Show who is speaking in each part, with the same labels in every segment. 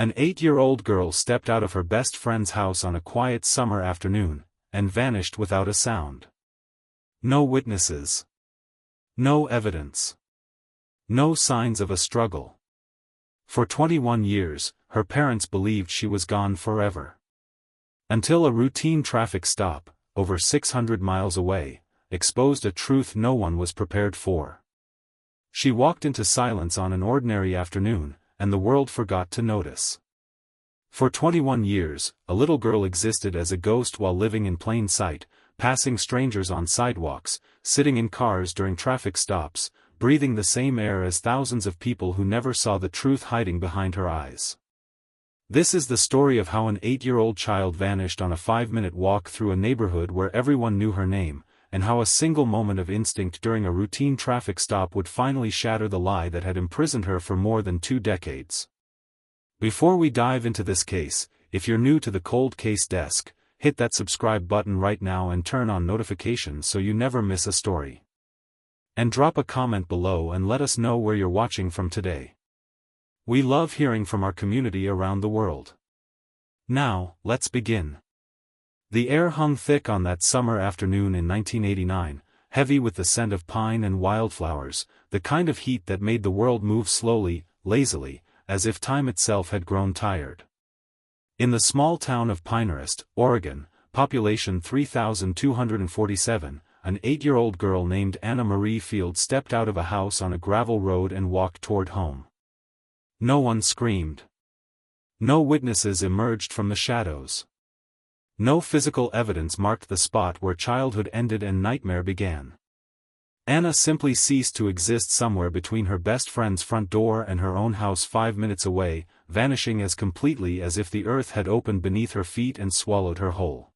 Speaker 1: An 8-year-old girl stepped out of her best friend's house on a quiet summer afternoon, and vanished without a sound. No witnesses. No evidence. No signs of a struggle. For 21 years, her parents believed she was gone forever. Until a routine traffic stop, over 600 miles away, exposed a truth no one was prepared for. She walked into silence on an ordinary afternoon, and the world forgot to notice. For 21 years, a little girl existed as a ghost while living in plain sight, passing strangers on sidewalks, sitting in cars during traffic stops, breathing the same air as thousands of people who never saw the truth hiding behind her eyes. This is the story of how an 8-year-old child vanished on a 5-minute walk through a neighborhood where everyone knew her name, and how a single moment of instinct during a routine traffic stop would finally shatter the lie that had imprisoned her for more than 2 decades. Before we dive into this case, if you're new to the Cold Case Desk, hit that subscribe button right now and turn on notifications so you never miss a story. And drop a comment below and let us know where you're watching from today. We love hearing from our community around the world. Now, let's begin. The air hung thick on that summer afternoon in 1989, heavy with the scent of pine and wildflowers, the kind of heat that made the world move slowly, lazily, as if time itself had grown tired. In the small town of Pinehurst, Oregon, population 3,247, an 8-year-old girl named Anna Marie Fields stepped out of a house on a gravel road and walked toward home. No one screamed. No witnesses emerged from the shadows. No physical evidence marked the spot where childhood ended and nightmare began. Anna simply ceased to exist somewhere between her best friend's front door and her own house 5 minutes away, vanishing as completely as if the earth had opened beneath her feet and swallowed her whole.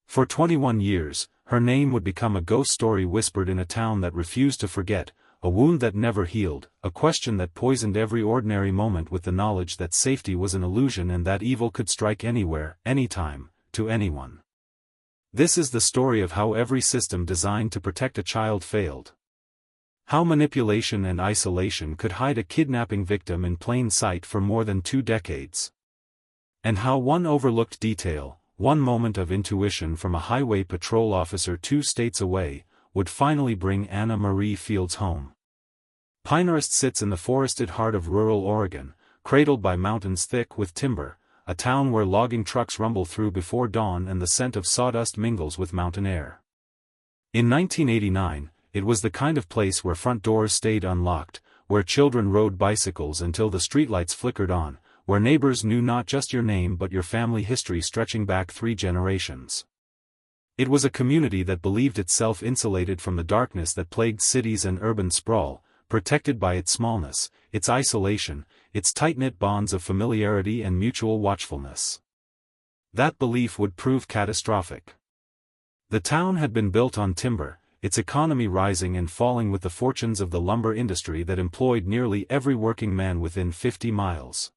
Speaker 1: For 21 years, her name would become a ghost story whispered in a town that refused to forget, a wound that never healed, a question that poisoned every ordinary moment with the knowledge that safety was an illusion and that evil could strike anywhere, anytime, to anyone. This is the story of how every system designed to protect a child failed. How manipulation and isolation could hide a kidnapping victim in plain sight for more than 2 decades. And how one overlooked detail, one moment of intuition from a highway patrol officer 2 states away, would finally bring Anna Marie Fields home. Pinehurst sits in the forested heart of rural Oregon, cradled by mountains thick with timber, a town where logging trucks rumble through before dawn and the scent of sawdust mingles with mountain air. In 1989, it was the kind of place where front doors stayed unlocked, where children rode bicycles until the streetlights flickered on, where neighbors knew not just your name but your family history stretching back 3 generations. It was a community that believed itself insulated from the darkness that plagued cities and urban sprawl, protected by its smallness, its isolation, its tight-knit bonds of familiarity and mutual watchfulness. That belief would prove catastrophic. The town had been built on timber, its economy rising and falling with the fortunes of the lumber industry that employed nearly every working man within 50 miles.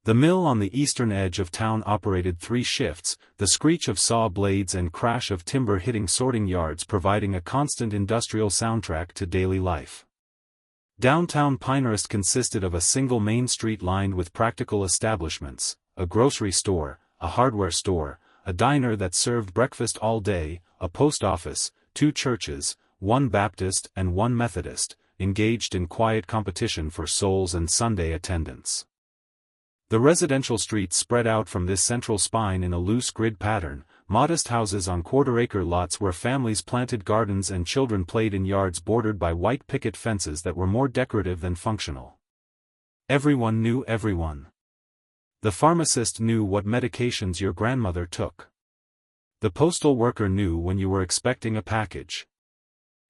Speaker 1: The mill on the eastern edge of town operated 3 shifts, the screech of saw blades and crash of timber hitting sorting yards providing a constant industrial soundtrack to daily life. Downtown Pinehurst consisted of a single main street lined with practical establishments, a grocery store, a hardware store, a diner that served breakfast all day, a post office, 2 churches, 1 Baptist and 1 Methodist, engaged in quiet competition for souls and Sunday attendance. The residential streets spread out from this central spine in a loose grid pattern, modest houses on quarter-acre lots where families planted gardens and children played in yards bordered by white picket fences that were more decorative than functional. Everyone knew everyone. The pharmacist knew what medications your grandmother took. The postal worker knew when you were expecting a package.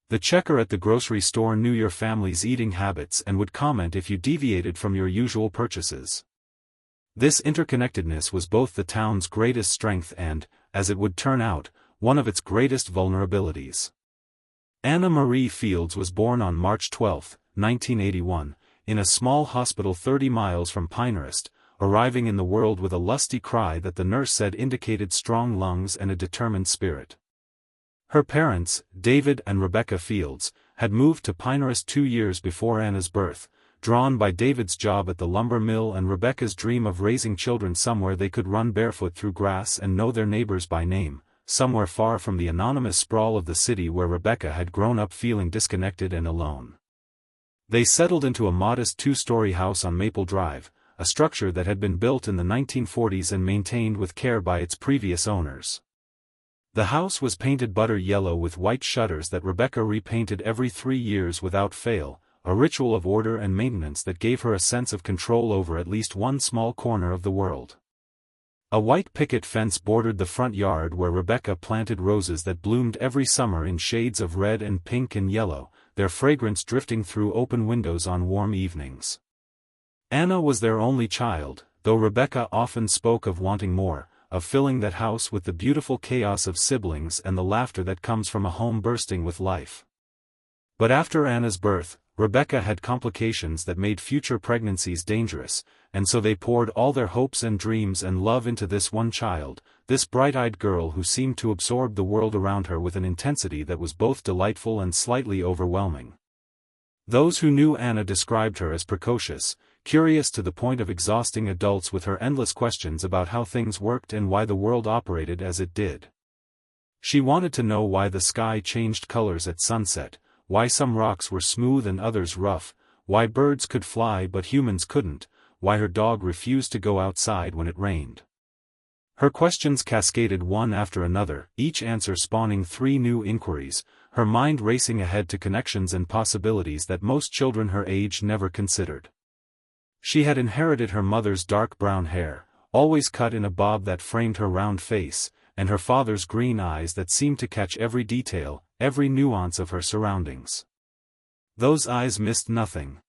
Speaker 1: The checker at the grocery store knew your family's eating habits and would comment if you deviated from your usual purchases. This interconnectedness was both the town's greatest strength and, as it would turn out, one of its greatest vulnerabilities. Anna Marie Fields was born on March 12, 1981, in a small hospital 30 miles from Pinehurst, arriving in the world with a lusty cry that the nurse said indicated strong lungs and a determined spirit. Her parents, David and Rebecca Fields, had moved to Pinehurst 2 years before Anna's birth, drawn by David's job at the lumber mill and Rebecca's dream of raising children somewhere they could run barefoot through grass and know their neighbors by name, somewhere far from the anonymous sprawl of the city where Rebecca had grown up feeling disconnected and alone. They settled into a modest two-story house on Maple Drive, a structure that had been built in the 1940s and maintained with care by its previous owners. The house was painted butter yellow with white shutters that Rebecca repainted every 3 years without fail, a ritual of order and maintenance that gave her a sense of control over at least one small corner of the world. A white picket fence bordered the front yard where Rebecca planted roses that bloomed every summer in shades of red and pink and yellow, their fragrance drifting through open windows on warm evenings. Anna was their only child, though Rebecca often spoke of wanting more, of filling that house with the beautiful chaos of siblings and the laughter that comes from a home bursting with life. But after Anna's birth, Rebecca had complications that made future pregnancies dangerous, and so they poured all their hopes and dreams and love into this one child, this bright-eyed girl who seemed to absorb the world around her with an intensity that was both delightful and slightly overwhelming. Those who knew Anna described her as precocious, curious to the point of exhausting adults with her endless questions about how things worked and why the world operated as it did. She wanted to know why the sky changed colors at sunset, why some rocks were smooth and others rough, why birds could fly but humans couldn't, why her dog refused to go outside when it rained. Her questions cascaded one after another, each answer spawning 3 new inquiries, her mind racing ahead to connections and possibilities that most children her age never considered. She had inherited her mother's dark brown hair, always cut in a bob that framed her round face, and her father's green eyes that seemed to catch every detail, every nuance of her surroundings. Those eyes missed nothing.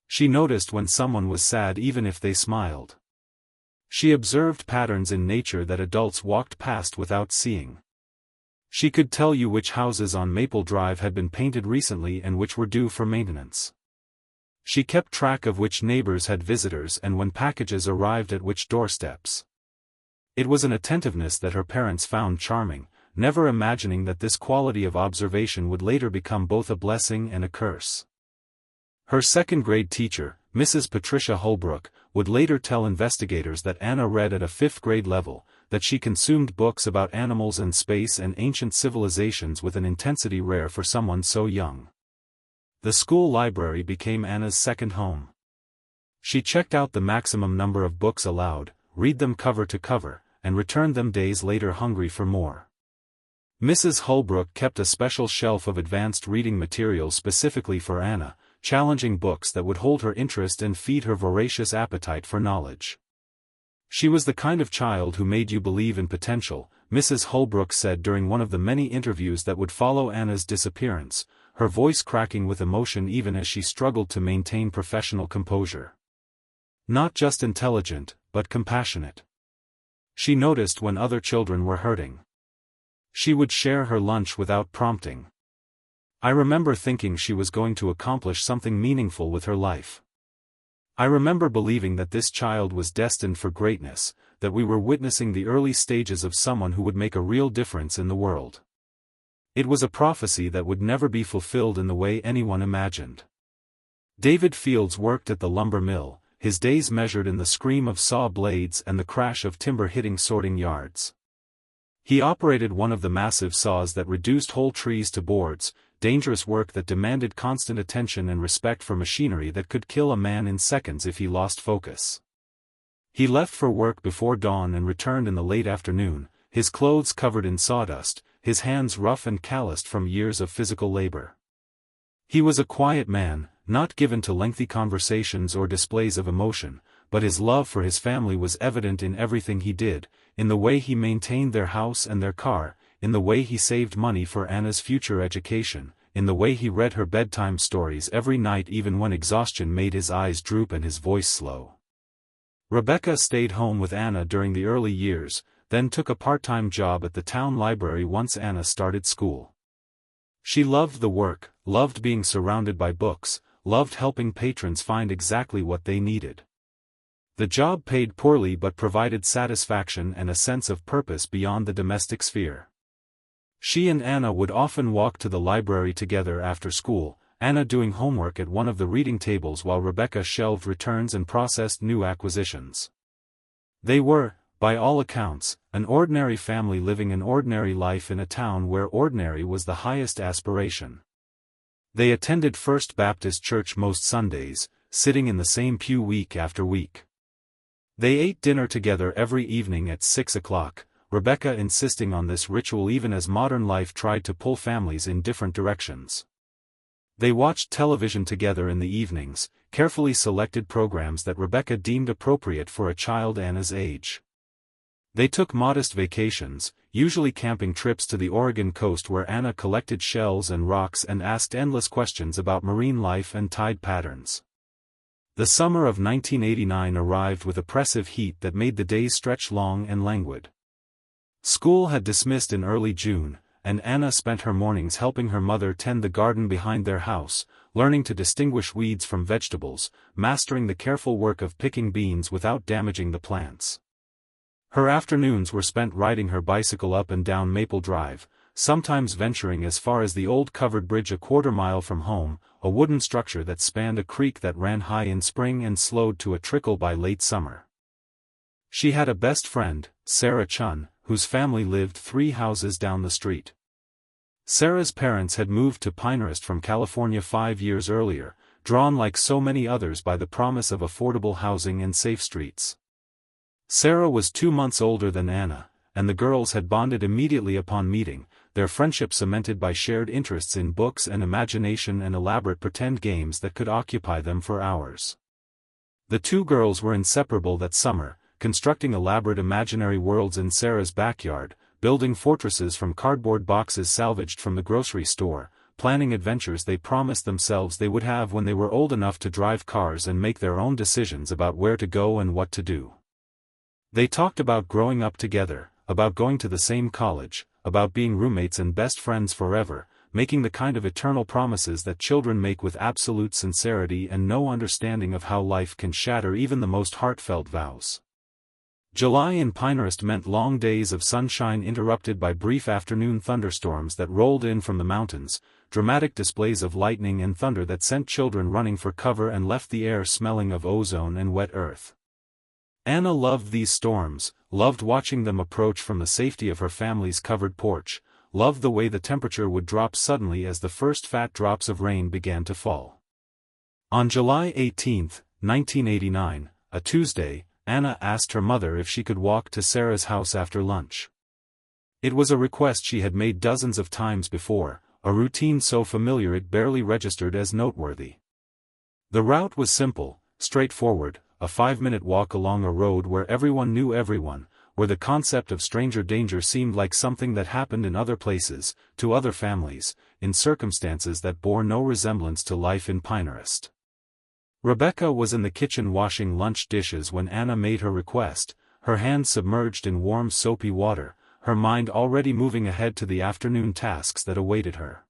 Speaker 1: She noticed when someone was sad even if they smiled. She observed patterns in nature that adults walked past without seeing. She could tell you which houses on Maple Drive had been painted recently and which were due for maintenance. She kept track of which neighbors had visitors and when packages arrived at which doorsteps. It was an attentiveness that her parents found charming, never imagining that this quality of observation would later become both a blessing and a curse. Her second-grade teacher, Mrs. Patricia Holbrook, would later tell investigators that Anna read at a 5th-grade level, that she consumed books about animals and space and ancient civilizations with an intensity rare for someone so young. The school library became Anna's second home. She checked out the maximum number of books allowed, read them cover to cover, and returned them days later hungry for more. Mrs. Holbrook kept a special shelf of advanced reading material specifically for Anna, challenging books that would hold her interest and feed her voracious appetite for knowledge. She was the kind of child who made you believe in potential, Mrs. Holbrook said during one of the many interviews that would follow Anna's disappearance, her voice cracking with emotion even as she struggled to maintain professional composure. Not just intelligent, but compassionate. She noticed when other children were hurting. She would share her lunch without prompting. I remember thinking she was going to accomplish something meaningful with her life. I remember believing that this child was destined for greatness, that we were witnessing the early stages of someone who would make a real difference in the world. It was a prophecy that would never be fulfilled in the way anyone imagined. David Fields worked at the lumber mill, his days measured in the scream of saw blades and the crash of timber hitting sorting yards. He operated one of the massive saws that reduced whole trees to boards, dangerous work that demanded constant attention and respect for machinery that could kill a man in seconds if he lost focus. He left for work before dawn and returned in the late afternoon, his clothes covered in sawdust, his hands rough and calloused from years of physical labor. He was a quiet man, not given to lengthy conversations or displays of emotion, but his love for his family was evident in everything he did, in the way he maintained their house and their car, in the way he saved money for Anna's future education, in the way he read her bedtime stories every night even when exhaustion made his eyes droop and his voice slow. Rebecca stayed home with Anna during the early years, then took a part-time job at the town library once Anna started school. She loved the work, loved being surrounded by books, loved helping patrons find exactly what they needed. The job paid poorly but provided satisfaction and a sense of purpose beyond the domestic sphere. She and Anna would often walk to the library together after school, Anna doing homework at one of the reading tables while Rebecca shelved returns and processed new acquisitions. They were, by all accounts, an ordinary family living an ordinary life in a town where ordinary was the highest aspiration. They attended First Baptist Church most Sundays, sitting in the same pew week after week. They ate dinner together every evening at 6 o'clock, Rebecca insisting on this ritual even as modern life tried to pull families in different directions. They watched television together in the evenings, carefully selected programs that Rebecca deemed appropriate for a child Anna's age. They took modest vacations, usually camping trips to the Oregon coast where Anna collected shells and rocks and asked endless questions about marine life and tide patterns. The summer of 1989 arrived with oppressive heat that made the days stretch long and languid. School had dismissed in early June, and Anna spent her mornings helping her mother tend the garden behind their house, learning to distinguish weeds from vegetables, mastering the careful work of picking beans without damaging the plants. Her afternoons were spent riding her bicycle up and down Maple Drive, sometimes venturing as far as the old covered bridge a quarter-mile from home, a wooden structure that spanned a creek that ran high in spring and slowed to a trickle by late summer. She had a best friend, Sarah Chun, whose family lived 3 houses down the street. Sarah's parents had moved to Pinehurst from California 5 years earlier, drawn like so many others by the promise of affordable housing and safe streets. Sarah was 2 months older than Anna, and the girls had bonded immediately upon meeting, their friendship cemented by shared interests in books and imagination and elaborate pretend games that could occupy them for hours. The 2 girls were inseparable that summer, constructing elaborate imaginary worlds in Sarah's backyard, building fortresses from cardboard boxes salvaged from the grocery store, planning adventures they promised themselves they would have when they were old enough to drive cars and make their own decisions about where to go and what to do. They talked about growing up together, about going to the same college, about being roommates and best friends forever, making the kind of eternal promises that children make with absolute sincerity and no understanding of how life can shatter even the most heartfelt vows. July in Pinehurst meant long days of sunshine interrupted by brief afternoon thunderstorms that rolled in from the mountains, dramatic displays of lightning and thunder that sent children running for cover and left the air smelling of ozone and wet earth. Anna loved these storms, loved watching them approach from the safety of her family's covered porch, loved the way the temperature would drop suddenly as the first fat drops of rain began to fall. On July 18, 1989, a Tuesday, Anna asked her mother if she could walk to Sarah's house after lunch. It was a request she had made dozens of times before, a routine so familiar it barely registered as noteworthy. The route was simple, straightforward, a 5-minute walk along a road where everyone knew everyone, where the concept of stranger danger seemed like something that happened in other places, to other families, in circumstances that bore no resemblance to life in Pinehurst. Rebecca was in the kitchen washing lunch dishes when Anna made her request, her hands submerged in warm soapy water, her mind already moving ahead to the afternoon tasks that awaited her.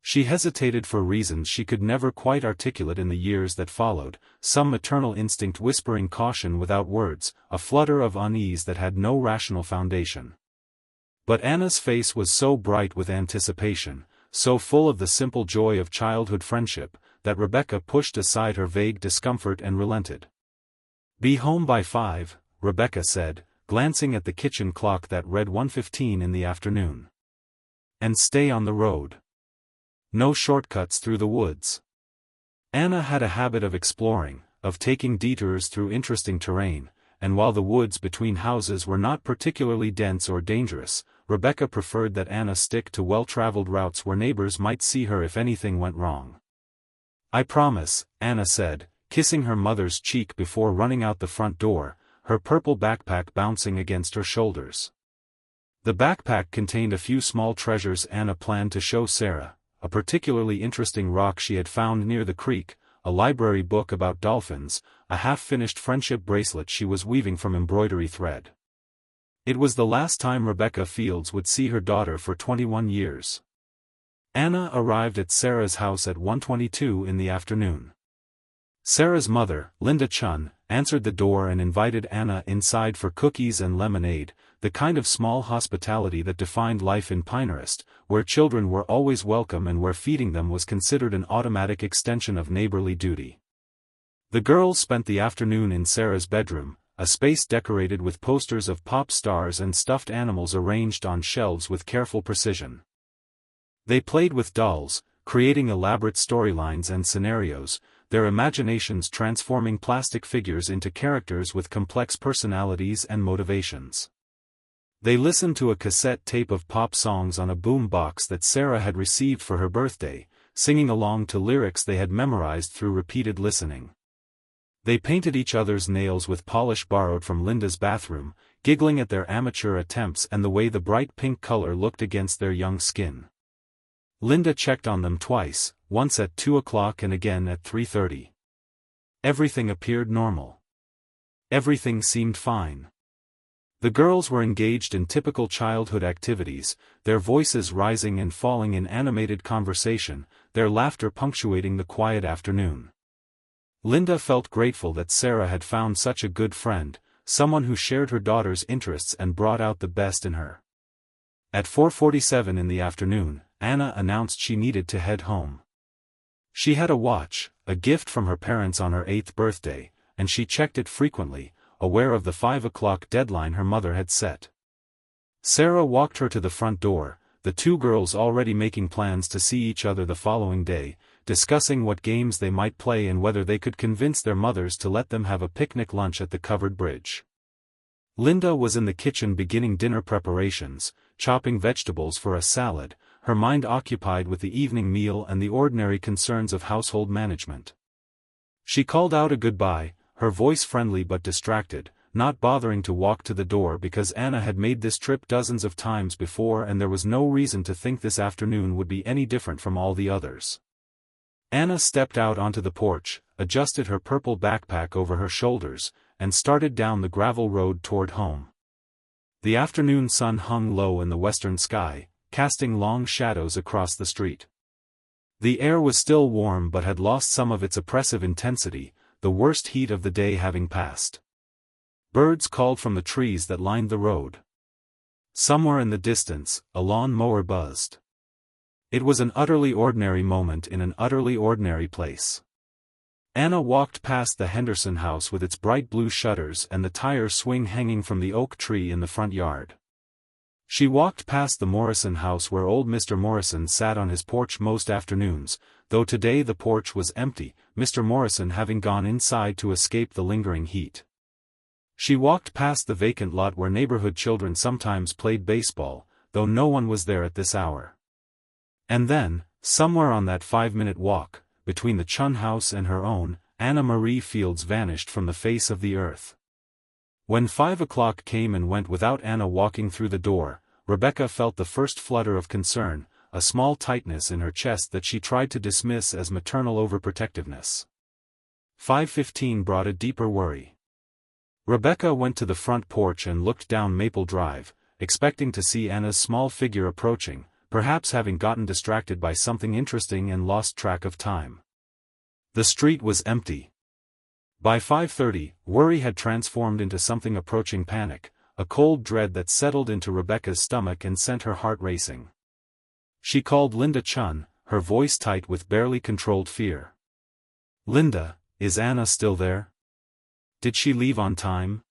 Speaker 1: She hesitated for reasons she could never quite articulate in the years that followed, some maternal instinct whispering caution without words, a flutter of unease that had no rational foundation. But Anna's face was so bright with anticipation, so full of the simple joy of childhood friendship, that Rebecca pushed aside her vague discomfort and relented. "Be home by 5, Rebecca said, glancing at the kitchen clock that read 1:15 in the afternoon. "And stay on the road. No shortcuts through the woods." Anna had a habit of exploring, of taking detours through interesting terrain, and while the woods between houses were not particularly dense or dangerous, Rebecca preferred that Anna stick to well-traveled routes where neighbors might see her if anything went wrong. "I promise," Anna said, kissing her mother's cheek before running out the front door, her purple backpack bouncing against her shoulders. The backpack contained a few small treasures Anna planned to show Sarah, a particularly interesting rock she had found near the creek, a library book about dolphins, a half-finished friendship bracelet she was weaving from embroidery thread. It was the last time Rebecca Fields would see her daughter for 21 years. Anna arrived at Sarah's house at 1:22 in the afternoon. Sarah's mother, Linda Chun, answered the door and invited Anna inside for cookies and lemonade, the kind of small hospitality that defined life in Pinehurst, where children were always welcome and where feeding them was considered an automatic extension of neighborly duty. The girls spent the afternoon in Sarah's bedroom, a space decorated with posters of pop stars and stuffed animals arranged on shelves with careful precision. They played with dolls, creating elaborate storylines and scenarios, their imaginations transforming plastic figures into characters with complex personalities and motivations. They listened to a cassette tape of pop songs on a boom box that Sarah had received for her birthday, singing along to lyrics they had memorized through repeated listening. They painted each other's nails with polish borrowed from Linda's bathroom, giggling at their amateur attempts and the way the bright pink color looked against their young skin. Linda checked on them twice, once at 2 o'clock and again at 3:30. Everything appeared normal. Everything seemed fine. The girls were engaged in typical childhood activities, their voices rising and falling in animated conversation, their laughter punctuating the quiet afternoon. Linda felt grateful that Sarah had found such a good friend, someone who shared her daughter's interests and brought out the best in her. At 4:47 in the afternoon, Anna announced she needed to head home. She had a watch, a gift from her parents on her 8th birthday, and she checked it frequently, aware of the 5 o'clock deadline her mother had set. Sarah walked her to the front door, the two girls already making plans to see each other the following day, discussing what games they might play and whether they could convince their mothers to let them have a picnic lunch at the covered bridge. Linda was in the kitchen beginning dinner preparations, chopping vegetables for a salad, her mind occupied with the evening meal and the ordinary concerns of household management. She called out a goodbye, her voice friendly but distracted, not bothering to walk to the door because Anna had made this trip dozens of times before and there was no reason to think this afternoon would be any different from all the others. Anna stepped out onto the porch, adjusted her purple backpack over her shoulders, and started down the gravel road toward home. The afternoon sun hung low in the western sky, casting long shadows across the street. The air was still warm but had lost some of its oppressive intensity, the worst heat of the day having passed. Birds called from the trees that lined the road. Somewhere in the distance, a lawn mower buzzed. It was an utterly ordinary moment in an utterly ordinary place. Anna walked past the Henderson house with its bright blue shutters and the tire swing hanging from the oak tree in the front yard. She walked past the Morrison house where old Mr. Morrison sat on his porch most afternoons, though today the porch was empty, Mr. Morrison having gone inside to escape the lingering heat. She walked past the vacant lot where neighborhood children sometimes played baseball, though no one was there at this hour. And then, somewhere on that 5-minute walk, between the Chun house and her own, Anna Marie Fields vanished from the face of the earth. When 5 o'clock came and went without Anna walking through the door, Rebecca felt the first flutter of concern, a small tightness in her chest that she tried to dismiss as maternal overprotectiveness. 5:15 brought a deeper worry. Rebecca went to the front porch and looked down Maple Drive, expecting to see Anna's small figure approaching, perhaps having gotten distracted by something interesting and lost track of time. The street was empty. By 5:30, worry had transformed into something approaching panic, a cold dread that settled into Rebecca's stomach and sent her heart racing. She called Linda Chun, her voice tight with barely controlled fear. "Linda, is Anna still there? Did she leave on time?"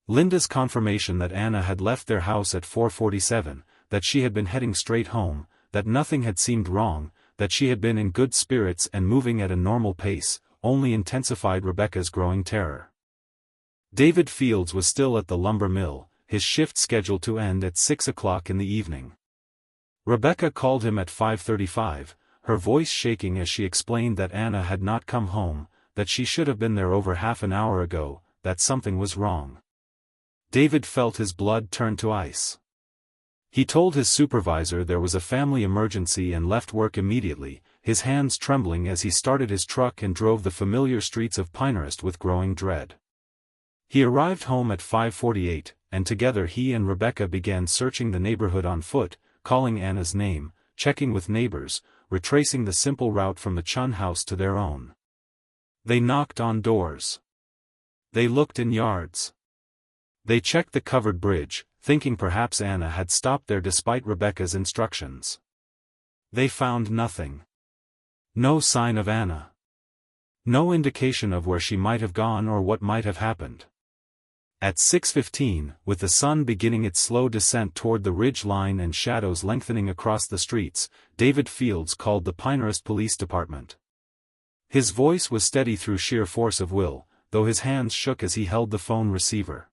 Speaker 1: Linda's confirmation that Anna had left their house at 4:47, that she had been heading straight home, that nothing had seemed wrong, that she had been in good spirits and moving at a normal pace, only intensified Rebecca's growing terror. David Fields was still at the lumber mill, his shift scheduled to end at 6 o'clock in the evening. Rebecca called him at 5:35, her voice shaking as she explained that Anna had not come home, that she should have been there over half an hour ago, that something was wrong. David felt his blood turn to ice. He told his supervisor there was a family emergency and left work immediately, his hands trembling as he started his truck and drove the familiar streets of Pinehurst with growing dread. He arrived home at 5:48, and together he and Rebecca began searching the neighborhood on foot, calling Anna's name, checking with neighbors, retracing the simple route from the Chun house to their own. They knocked on doors. They looked in yards. They checked the covered bridge, thinking perhaps Anna had stopped there despite Rebecca's instructions. They found nothing. No sign of Anna. No indication of where she might have gone or what might have happened. At 6:15, with the sun beginning its slow descent toward the ridge line and shadows lengthening across the streets, David Fields called the Pinehurst Police Department. His voice was steady through sheer force of will, though his hands shook as he held the phone receiver.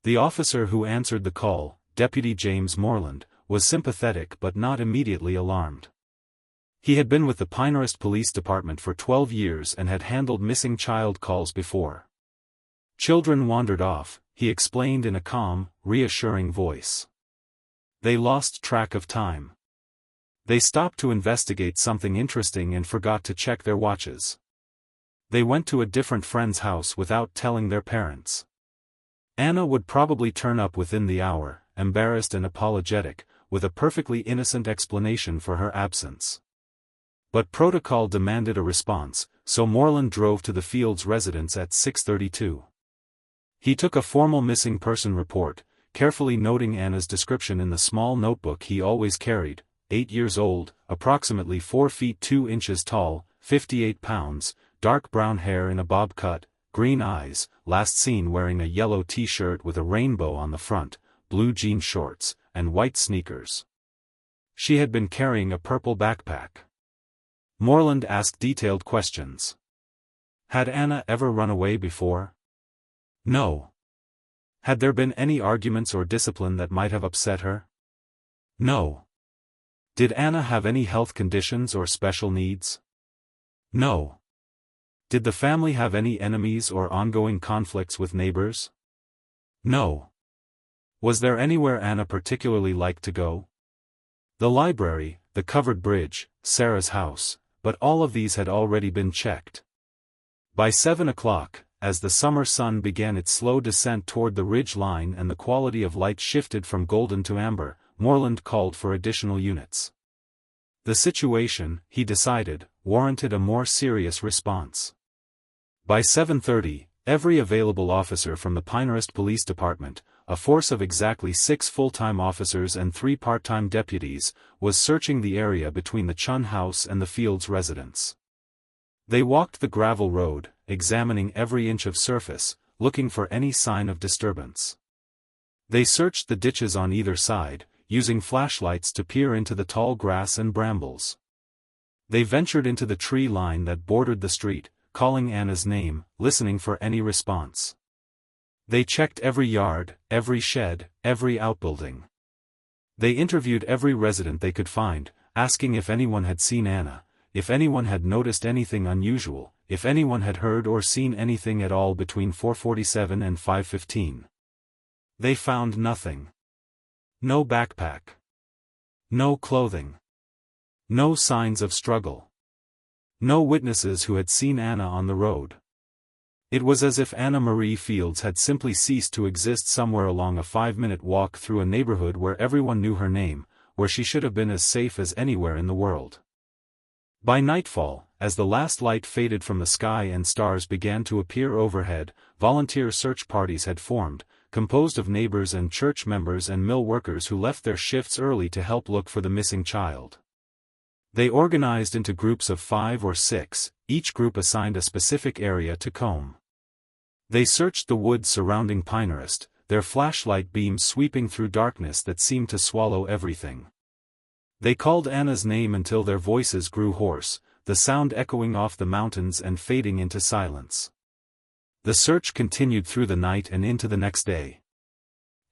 Speaker 1: The officer who answered the call, Deputy James Moreland, was sympathetic but not immediately alarmed. He had been with the Pinehurst Police Department for 12 years and had handled missing child calls before. Children wandered off, he explained in a calm, reassuring voice. They lost track of time. They stopped to investigate something interesting and forgot to check their watches. They went to a different friend's house without telling their parents. Anna would probably turn up within the hour, embarrassed and apologetic, with a perfectly innocent explanation for her absence. But protocol demanded a response, so Moreland drove to the Fields' residence at 6:32. He took a formal missing person report, carefully noting Anna's description in the small notebook he always carried: 8 years old, approximately 4 feet 2 inches tall, 58 pounds, dark brown hair in a bob cut, green eyes, last seen wearing a yellow t-shirt with a rainbow on the front, blue jean shorts, and white sneakers. She had been carrying a purple backpack. Moreland asked detailed questions. Had Anna ever run away before? No. Had there been any arguments or discipline that might have upset her? No. Did Anna have any health conditions or special needs? No. Did the family have any enemies or ongoing conflicts with neighbors? No. Was there anywhere Anna particularly liked to go? The library, the covered bridge, Sarah's house, but all of these had already been checked. By 7 o'clock, as the summer sun began its slow descent toward the ridge line and the quality of light shifted from golden to amber, Moreland called for additional units. The situation, he decided, warranted a more serious response. By 7:30, every available officer from the Pinehurst Police Department, a force of exactly 6 full-time officers and 3 part-time deputies, was searching the area between the Chun house and the Fields' residence. They walked the gravel road, examining every inch of surface, looking for any sign of disturbance. They searched the ditches on either side, using flashlights to peer into the tall grass and brambles. They ventured into the tree line that bordered the street, calling Anna's name, listening for any response. They checked every yard, every shed, every outbuilding. They interviewed every resident they could find, asking if anyone had seen Anna, if anyone had noticed anything unusual, if anyone had heard or seen anything at all between 4:47 and 5:15. They found nothing. No backpack. No clothing. No signs of struggle. No witnesses who had seen Anna on the road. It was as if Anna Marie Fields had simply ceased to exist somewhere along a 5-minute walk through a neighborhood where everyone knew her name, where she should have been as safe as anywhere in the world. By nightfall, as the last light faded from the sky and stars began to appear overhead, volunteer search parties had formed, composed of neighbors and church members and mill workers who left their shifts early to help look for the missing child. They organized into groups of 5 or 6, each group assigned a specific area to comb. They searched the woods surrounding Pinehurst, their flashlight beams sweeping through darkness that seemed to swallow everything. They called Anna's name until their voices grew hoarse, the sound echoing off the mountains and fading into silence. The search continued through the night and into the next day.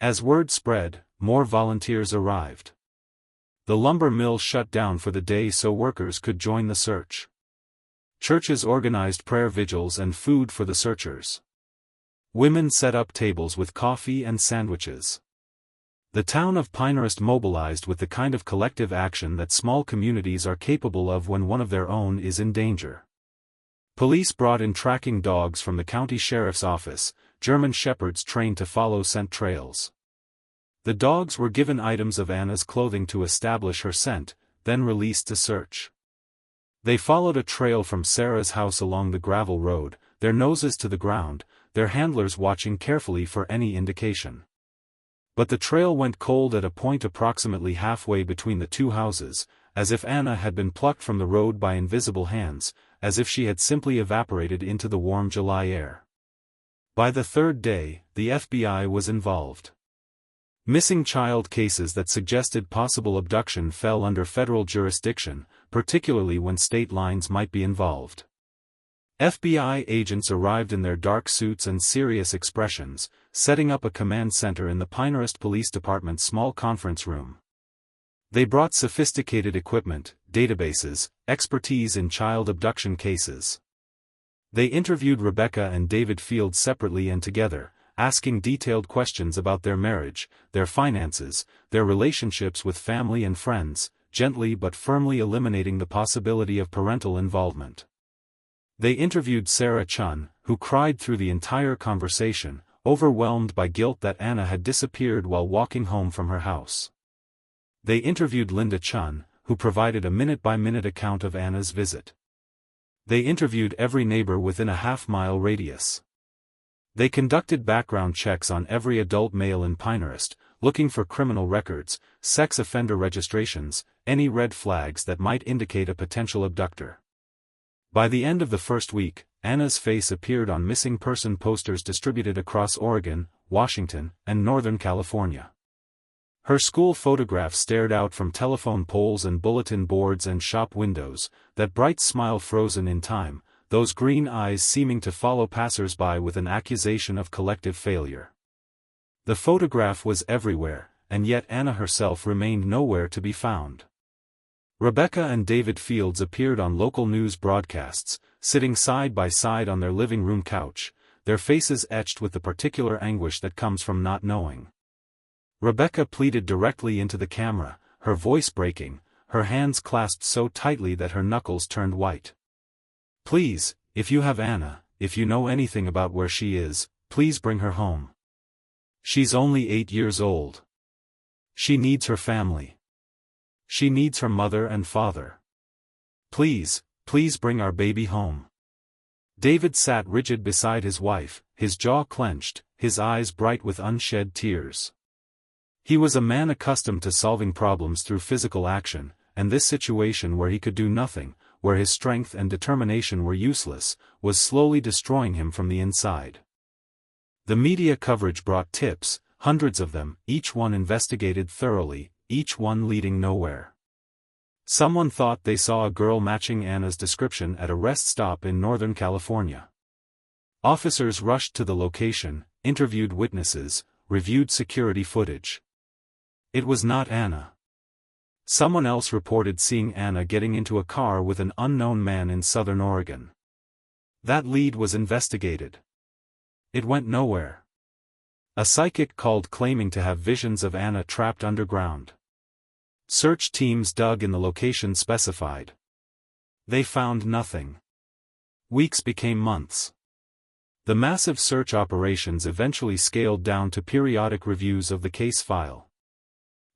Speaker 1: As word spread, more volunteers arrived. The lumber mill shut down for the day so workers could join the search. Churches organized prayer vigils and food for the searchers. Women set up tables with coffee and sandwiches. The town of Pinehurst mobilized with the kind of collective action that small communities are capable of when one of their own is in danger. Police brought in tracking dogs from the county sheriff's office, German shepherds trained to follow scent trails. The dogs were given items of Anna's clothing to establish her scent, then released to search. They followed a trail from Sarah's house along the gravel road, their noses to the ground, their handlers watching carefully for any indication. But the trail went cold at a point approximately halfway between the two houses, as if Anna had been plucked from the road by invisible hands, as if she had simply evaporated into the warm July air. By the third day, the FBI was involved. Missing child cases that suggested possible abduction fell under federal jurisdiction, particularly when state lines might be involved. FBI agents arrived in their dark suits and serious expressions, setting up a command center in the Pinehurst Police Department's small conference room. They brought sophisticated equipment, databases, expertise in child abduction cases. They interviewed Rebecca and David Fields separately and together, asking detailed questions about their marriage, their finances, their relationships with family and friends, gently but firmly eliminating the possibility of parental involvement. They interviewed Sarah Chun, who cried through the entire conversation, overwhelmed by guilt that Anna had disappeared while walking home from her house. They interviewed Linda Chun, who provided a minute-by-minute account of Anna's visit. They interviewed every neighbor within a half-mile radius. They conducted background checks on every adult male in Pinehurst, looking for criminal records, sex offender registrations, any red flags that might indicate a potential abductor. By the end of the first week, Anna's face appeared on missing person posters distributed across Oregon, Washington, and Northern California. Her school photograph stared out from telephone poles and bulletin boards and shop windows, that bright smile frozen in time, those green eyes seeming to follow passers-by with an accusation of collective failure. The photograph was everywhere, and yet Anna herself remained nowhere to be found. Rebecca and David Fields appeared on local news broadcasts, sitting side by side on their living room couch, their faces etched with the particular anguish that comes from not knowing. Rebecca pleaded directly into the camera, her voice breaking, her hands clasped so tightly that her knuckles turned white. "Please, if you have Anna, if you know anything about where she is, please bring her home. She's only 8 years old. She needs her family. She needs her mother and father. Please, please bring our baby home." David sat rigid beside his wife, his jaw clenched, his eyes bright with unshed tears. He was a man accustomed to solving problems through physical action, and this situation where he could do nothing, where his strength and determination were useless, was slowly destroying him from the inside. The media coverage brought tips, hundreds of them, each one investigated thoroughly, each one leading nowhere. Someone thought they saw a girl matching Anna's description at a rest stop in Northern California. Officers rushed to the location, interviewed witnesses, reviewed security footage. It was not Anna. Someone else reported seeing Anna getting into a car with an unknown man in southern Oregon. That lead was investigated. It went nowhere. A psychic called claiming to have visions of Anna trapped underground. Search teams dug in the location specified. They found nothing. Weeks became months. The massive search operations eventually scaled down to periodic reviews of the case file.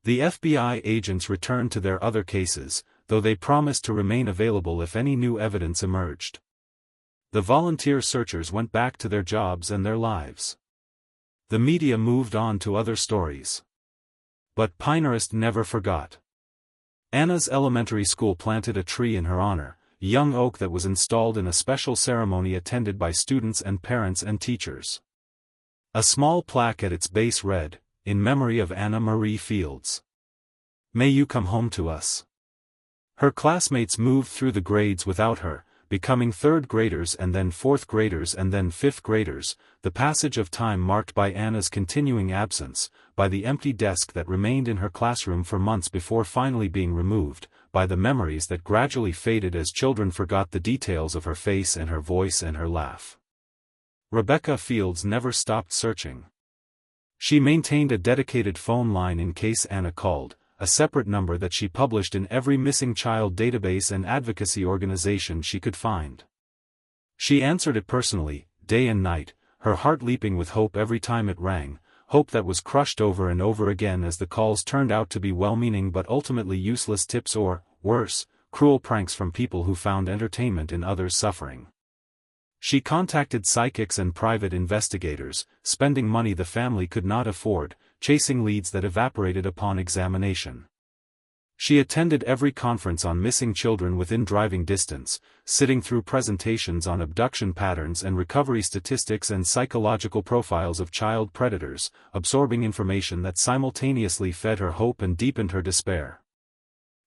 Speaker 1: The FBI agents returned to their other cases, though they promised to remain available if any new evidence emerged. The volunteer searchers went back to their jobs and their lives. The media moved on to other stories. But Pinehurst never forgot. Anna's elementary school planted a tree in her honor, a young oak that was installed in a special ceremony attended by students and parents and teachers. A small plaque at its base read, "In memory of Anna Marie Fields. May you come home to us." Her classmates moved through the grades without her, becoming third graders and then fourth graders and then fifth graders, the passage of time marked by Anna's continuing absence, by the empty desk that remained in her classroom for months before finally being removed, by the memories that gradually faded as children forgot the details of her face and her voice and her laugh. Rebecca Fields never stopped searching. She maintained a dedicated phone line in case Anna called, a separate number that she published in every missing child database and advocacy organization she could find. She answered it personally, day and night, her heart leaping with hope every time it rang, hope that was crushed over and over again as the calls turned out to be well-meaning but ultimately useless tips or, worse, cruel pranks from people who found entertainment in others' suffering. She contacted psychics and private investigators, spending money the family could not afford, chasing leads that evaporated upon examination. She attended every conference on missing children within driving distance, sitting through presentations on abduction patterns and recovery statistics and psychological profiles of child predators, absorbing information that simultaneously fed her hope and deepened her despair.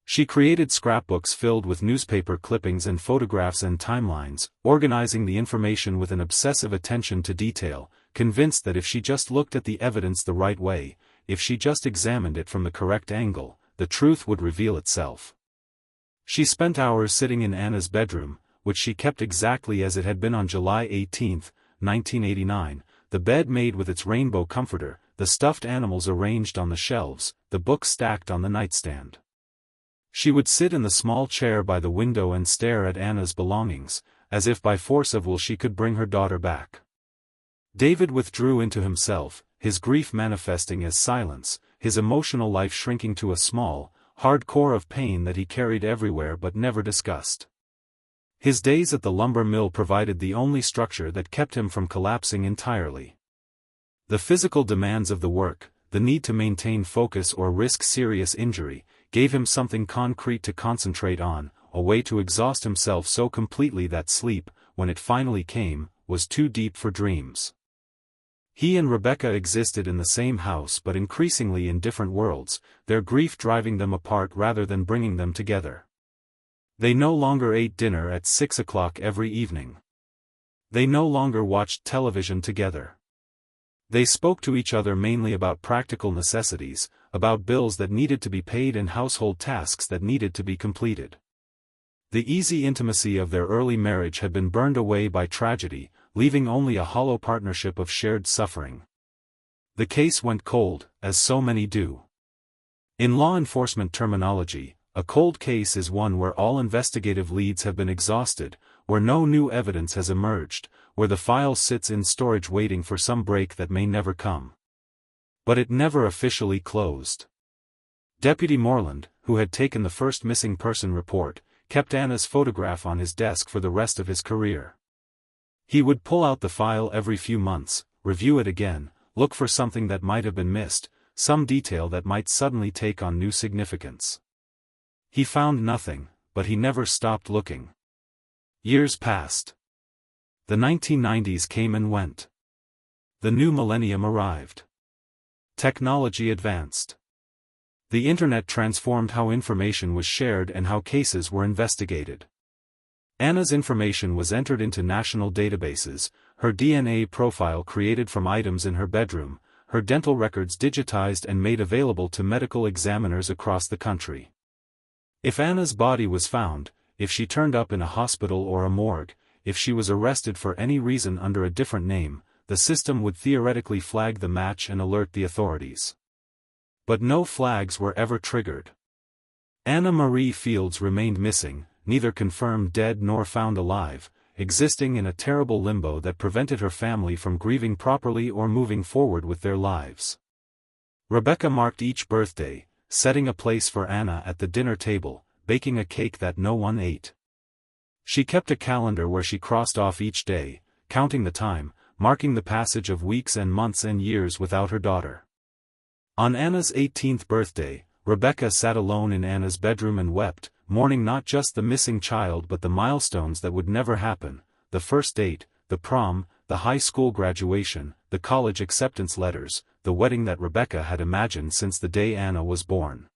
Speaker 1: She created scrapbooks filled with newspaper clippings and photographs and timelines, organizing the information with an obsessive attention to detail, convinced that if she just looked at the evidence the right way, if she just examined it from the correct angle, the truth would reveal itself. She spent hours sitting in Anna's bedroom, which she kept exactly as it had been on July 18, 1989, the bed made with its rainbow comforter, the stuffed animals arranged on the shelves, the books stacked on the nightstand. She would sit in the small chair by the window and stare at Anna's belongings, as if by force of will she could bring her daughter back. David withdrew into himself, his grief manifesting as silence, his emotional life shrinking to a small, hard core of pain that he carried everywhere but never discussed. His days at the lumber mill provided the only structure that kept him from collapsing entirely. The physical demands of the work, the need to maintain focus or risk serious injury, gave him something concrete to concentrate on, a way to exhaust himself so completely that sleep, when it finally came, was too deep for dreams. He and Rebecca existed in the same house but increasingly in different worlds, their grief driving them apart rather than bringing them together. They no longer ate dinner at 6 o'clock every evening. They no longer watched television together. They spoke to each other mainly about practical necessities, about bills that needed to be paid and household tasks that needed to be completed. The easy intimacy of their early marriage had been burned away by tragedy, leaving only a hollow partnership of shared suffering. The case went cold, as so many do. In law enforcement terminology, a cold case is one where all investigative leads have been exhausted, where no new evidence has emerged, where the file sits in storage waiting for some break that may never come. But it never officially closed. Deputy Moreland, who had taken the first missing person report, kept Anna's photograph on his desk for the rest of his career. He would pull out the file every few months, review it again, look for something that might have been missed, some detail that might suddenly take on new significance. He found nothing, but he never stopped looking. Years passed. The 1990s came and went. The new millennium arrived. Technology advanced. The internet transformed how information was shared and how cases were investigated. Anna's information was entered into national databases, her DNA profile created from items in her bedroom, her dental records digitized and made available to medical examiners across the country. If Anna's body was found, if she turned up in a hospital or a morgue, if she was arrested for any reason under a different name, the system would theoretically flag the match and alert the authorities. But no flags were ever triggered. Anna Marie Fields remained missing, neither confirmed dead nor found alive, existing in a terrible limbo that prevented her family from grieving properly or moving forward with their lives. Rebecca marked each birthday, setting a place for Anna at the dinner table, baking a cake that no one ate. She kept a calendar where she crossed off each day, counting the time, marking the passage of weeks and months and years without her daughter. On Anna's 18th birthday, Rebecca sat alone in Anna's bedroom and wept, mourning not just the missing child but the milestones that would never happen, the first date, the prom, the high school graduation, the college acceptance letters, the wedding that Rebecca had imagined since the day Anna was born.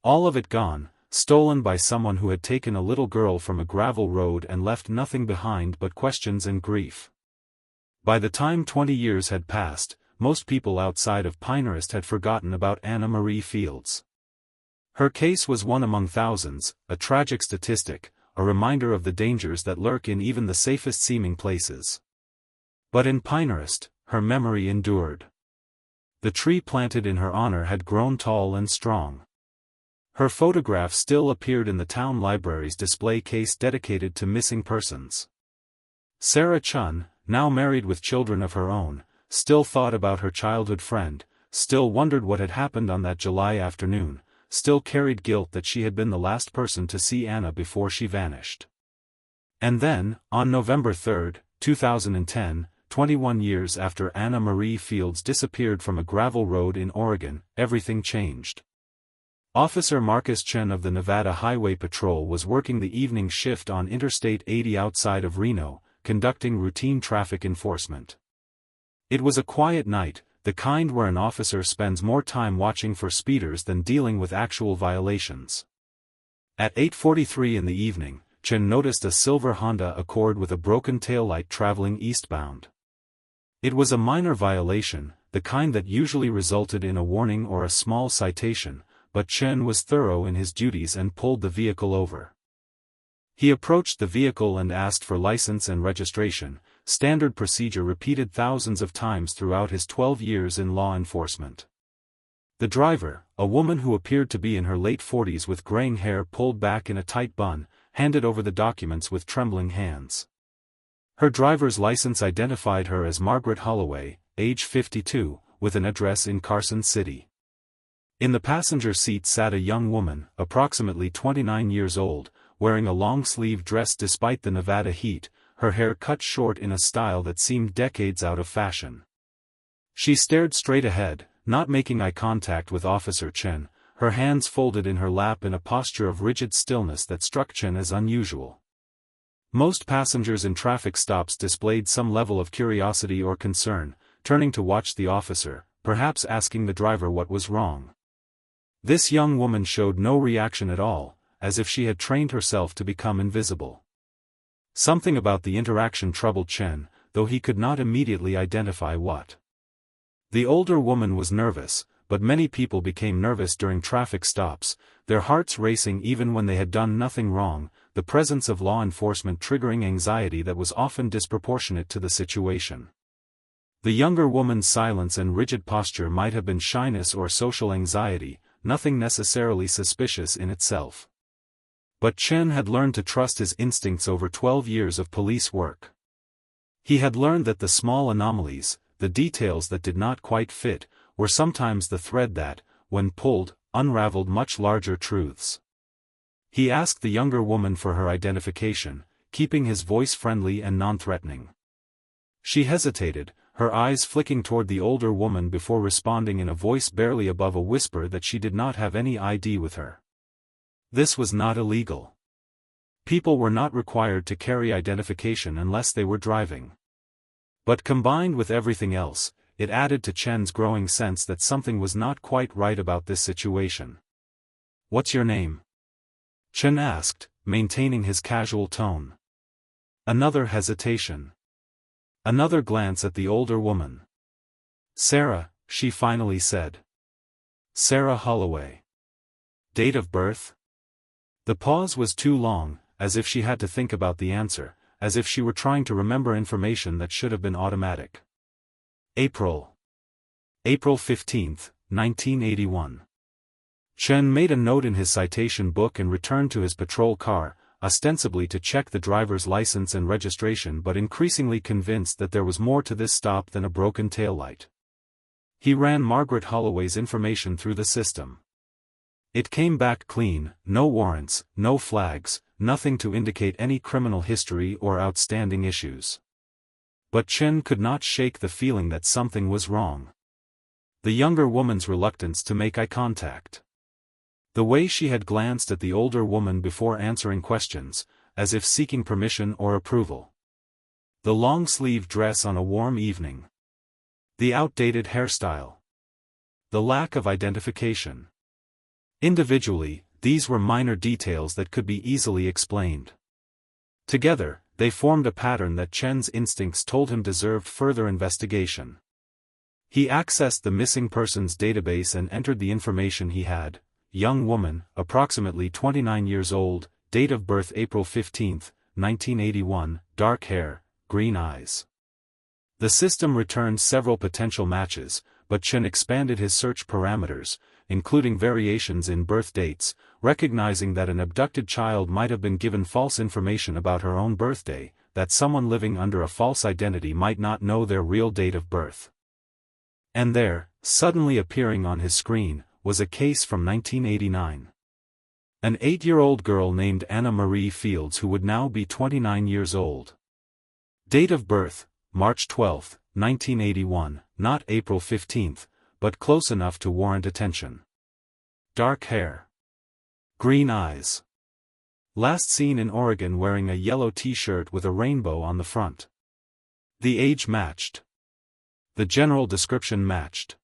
Speaker 1: All of it gone, stolen by someone who had taken a little girl from a gravel road and left nothing behind but questions and grief. By the time 20 years had passed, most people outside of Pinehurst had forgotten about Anna Marie Fields. Her case was one among thousands, a tragic statistic, a reminder of the dangers that lurk in even the safest seeming places. But in Pinehurst, her memory endured. The tree planted in her honor had grown tall and strong. Her photograph still appeared in the town library's display case dedicated to missing persons. Sarah Chun, now married with children of her own, still thought about her childhood friend, still wondered what had happened on that July afternoon, still carried guilt that she had been the last person to see Anna before she vanished. And then, on November 3, 2010, 21 years after Anna Marie Fields disappeared from a gravel road in Oregon, everything changed. Officer Marcus Chen of the Nevada Highway Patrol was working the evening shift on Interstate 80 outside of Reno, conducting routine traffic enforcement. It was a quiet night, the kind where an officer spends more time watching for speeders than dealing with actual violations. At 8:43 in the evening, Chen noticed a silver Honda Accord with a broken taillight traveling eastbound. It was a minor violation, the kind that usually resulted in a warning or a small citation, but Chen was thorough in his duties and pulled the vehicle over. He approached the vehicle and asked for license and registration, standard procedure repeated thousands of times throughout his 12 years in law enforcement. The driver, a woman who appeared to be in her late 40s with graying hair pulled back in a tight bun, handed over the documents with trembling hands. Her driver's license identified her as Margaret Holloway, age 52, with an address in Carson City. In the passenger seat sat a young woman, approximately 29 years old, wearing a long-sleeve dress despite the Nevada heat, her hair cut short in a style that seemed decades out of fashion. She stared straight ahead, not making eye contact with Officer Chen, her hands folded in her lap in a posture of rigid stillness that struck Chen as unusual. Most passengers in traffic stops displayed some level of curiosity or concern, turning to watch the officer, perhaps asking the driver what was wrong. This young woman showed no reaction at all, as if she had trained herself to become invisible. Something about the interaction troubled Chen, though he could not immediately identify what. The older woman was nervous, but many people became nervous during traffic stops, their hearts racing even when they had done nothing wrong, the presence of law enforcement triggering anxiety that was often disproportionate to the situation. The younger woman's silence and rigid posture might have been shyness or social anxiety, nothing necessarily suspicious in itself. But Chen had learned to trust his instincts over 12 years of police work. He had learned that the small anomalies, the details that did not quite fit, were sometimes the thread that, when pulled, unraveled much larger truths. He asked the younger woman for her identification, keeping his voice friendly and non-threatening. She hesitated, her eyes flicking toward the older woman before responding in a voice barely above a whisper that she did not have any ID with her. This was not illegal. People were not required to carry identification unless they were driving. But combined with everything else, it added to Chen's growing sense that something was not quite right about this situation. "What's your name?" Chen asked, maintaining his casual tone. Another hesitation. Another glance at the older woman. "Sarah," she finally said. "Sarah Holloway." "Date of birth?" The pause was too long, as if she had to think about the answer, as if she were trying to remember information that should have been automatic. April 15, 1981. Chen made a note in his citation book and returned to his patrol car, ostensibly to check the driver's license and registration but increasingly convinced that there was more to this stop than a broken taillight. He ran Margaret Holloway's information through the system. It came back clean, no warrants, no flags, nothing to indicate any criminal history or outstanding issues. But Chen could not shake the feeling that something was wrong. The younger woman's reluctance to make eye contact. The way she had glanced at the older woman before answering questions, as if seeking permission or approval. The long-sleeve dress on a warm evening. The outdated hairstyle. The lack of identification. Individually, these were minor details that could be easily explained. Together, they formed a pattern that Chen's instincts told him deserved further investigation. He accessed the missing persons database and entered the information he had. Young woman, approximately 29 years old, date of birth April 15, 1981, dark hair, green eyes. The system returned several potential matches, but Chen expanded his search parameters, including variations in birth dates, recognizing that an abducted child might have been given false information about her own birthday, that someone living under a false identity might not know their real date of birth. And there, suddenly appearing on his screen, was a case from 1989. An 8-year-old girl named Anna Marie Fields who would now be 29 years old. Date of birth, March 12, 1981, not April 15, but close enough to warrant attention. Dark hair. Green eyes. Last seen in Oregon wearing a yellow t-shirt with a rainbow on the front. The age matched. The general description matched.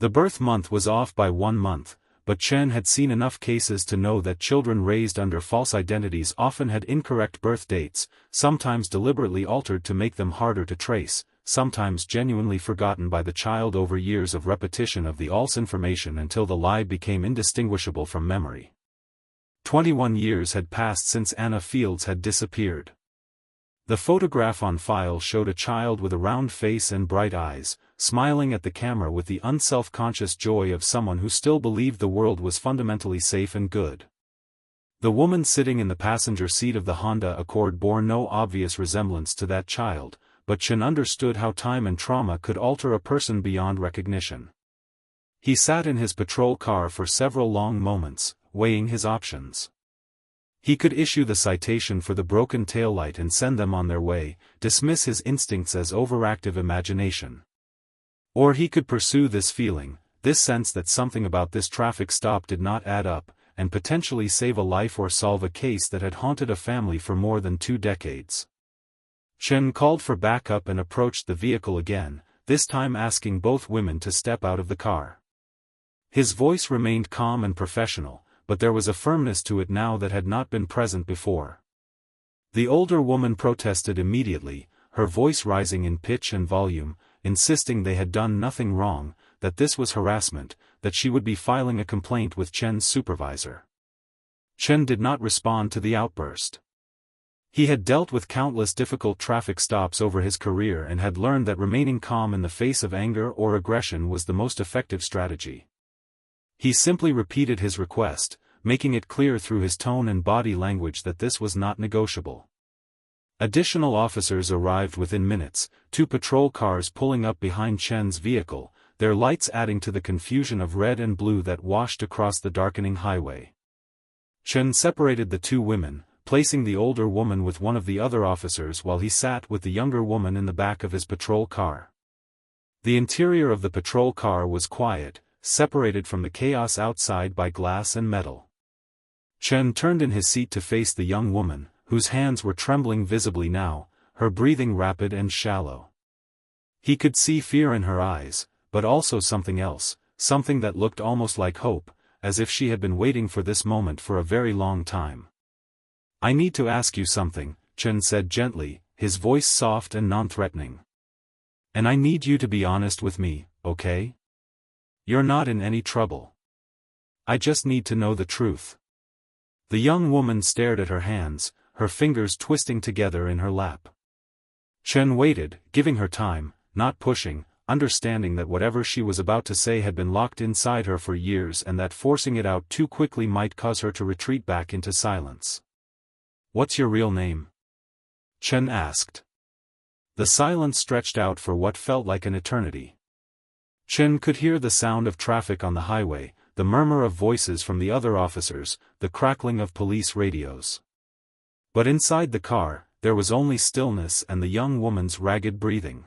Speaker 1: The birth month was off by 1 month, but Chen had seen enough cases to know that children raised under false identities often had incorrect birth dates, sometimes deliberately altered to make them harder to trace, sometimes genuinely forgotten by the child over years of repetition of the false information until the lie became indistinguishable from memory. 21 years had passed since Anna Fields had disappeared. The photograph on file showed a child with a round face and bright eyes, smiling at the camera with the unself-conscious joy of someone who still believed the world was fundamentally safe and good. The woman sitting in the passenger seat of the Honda Accord bore no obvious resemblance to that child, but Chen understood how time and trauma could alter a person beyond recognition. He sat in his patrol car for several long moments, weighing his options. He could issue the citation for the broken taillight and send them on their way, dismiss his instincts as overactive imagination. Or he could pursue this feeling, this sense that something about this traffic stop did not add up, and potentially save a life or solve a case that had haunted a family for more than 2 decades. Chen called for backup and approached the vehicle again, this time asking both women to step out of the car. His voice remained calm and professional, but there was a firmness to it now that had not been present before. The older woman protested immediately, her voice rising in pitch and volume, insisting they had done nothing wrong, that this was harassment, that she would be filing a complaint with Chen's supervisor. Chen did not respond to the outburst. He had dealt with countless difficult traffic stops over his career and had learned that remaining calm in the face of anger or aggression was the most effective strategy. He simply repeated his request, making it clear through his tone and body language that this was not negotiable. Additional officers arrived within minutes, 2 patrol cars pulling up behind Chen's vehicle, their lights adding to the confusion of red and blue that washed across the darkening highway. Chen separated the 2 women, placing the older woman with one of the other officers while he sat with the younger woman in the back of his patrol car. The interior of the patrol car was quiet, separated from the chaos outside by glass and metal. Chen turned in his seat to face the young woman, whose hands were trembling visibly now, her breathing rapid and shallow. He could see fear in her eyes, but also something else, something that looked almost like hope, as if she had been waiting for this moment for a very long time. "I need to ask you something," Chen said gently, his voice soft and non-threatening. "And I need you to be honest with me, okay? You're not in any trouble. I just need to know the truth." The young woman stared at her hands, her fingers twisting together in her lap. Chen waited, giving her time, not pushing, understanding that whatever she was about to say had been locked inside her for years and that forcing it out too quickly might cause her to retreat back into silence. "What's your real name?" Chen asked. The silence stretched out for what felt like an eternity. Chen could hear the sound of traffic on the highway, the murmur of voices from the other officers, the crackling of police radios. But inside the car, there was only stillness and the young woman's ragged breathing.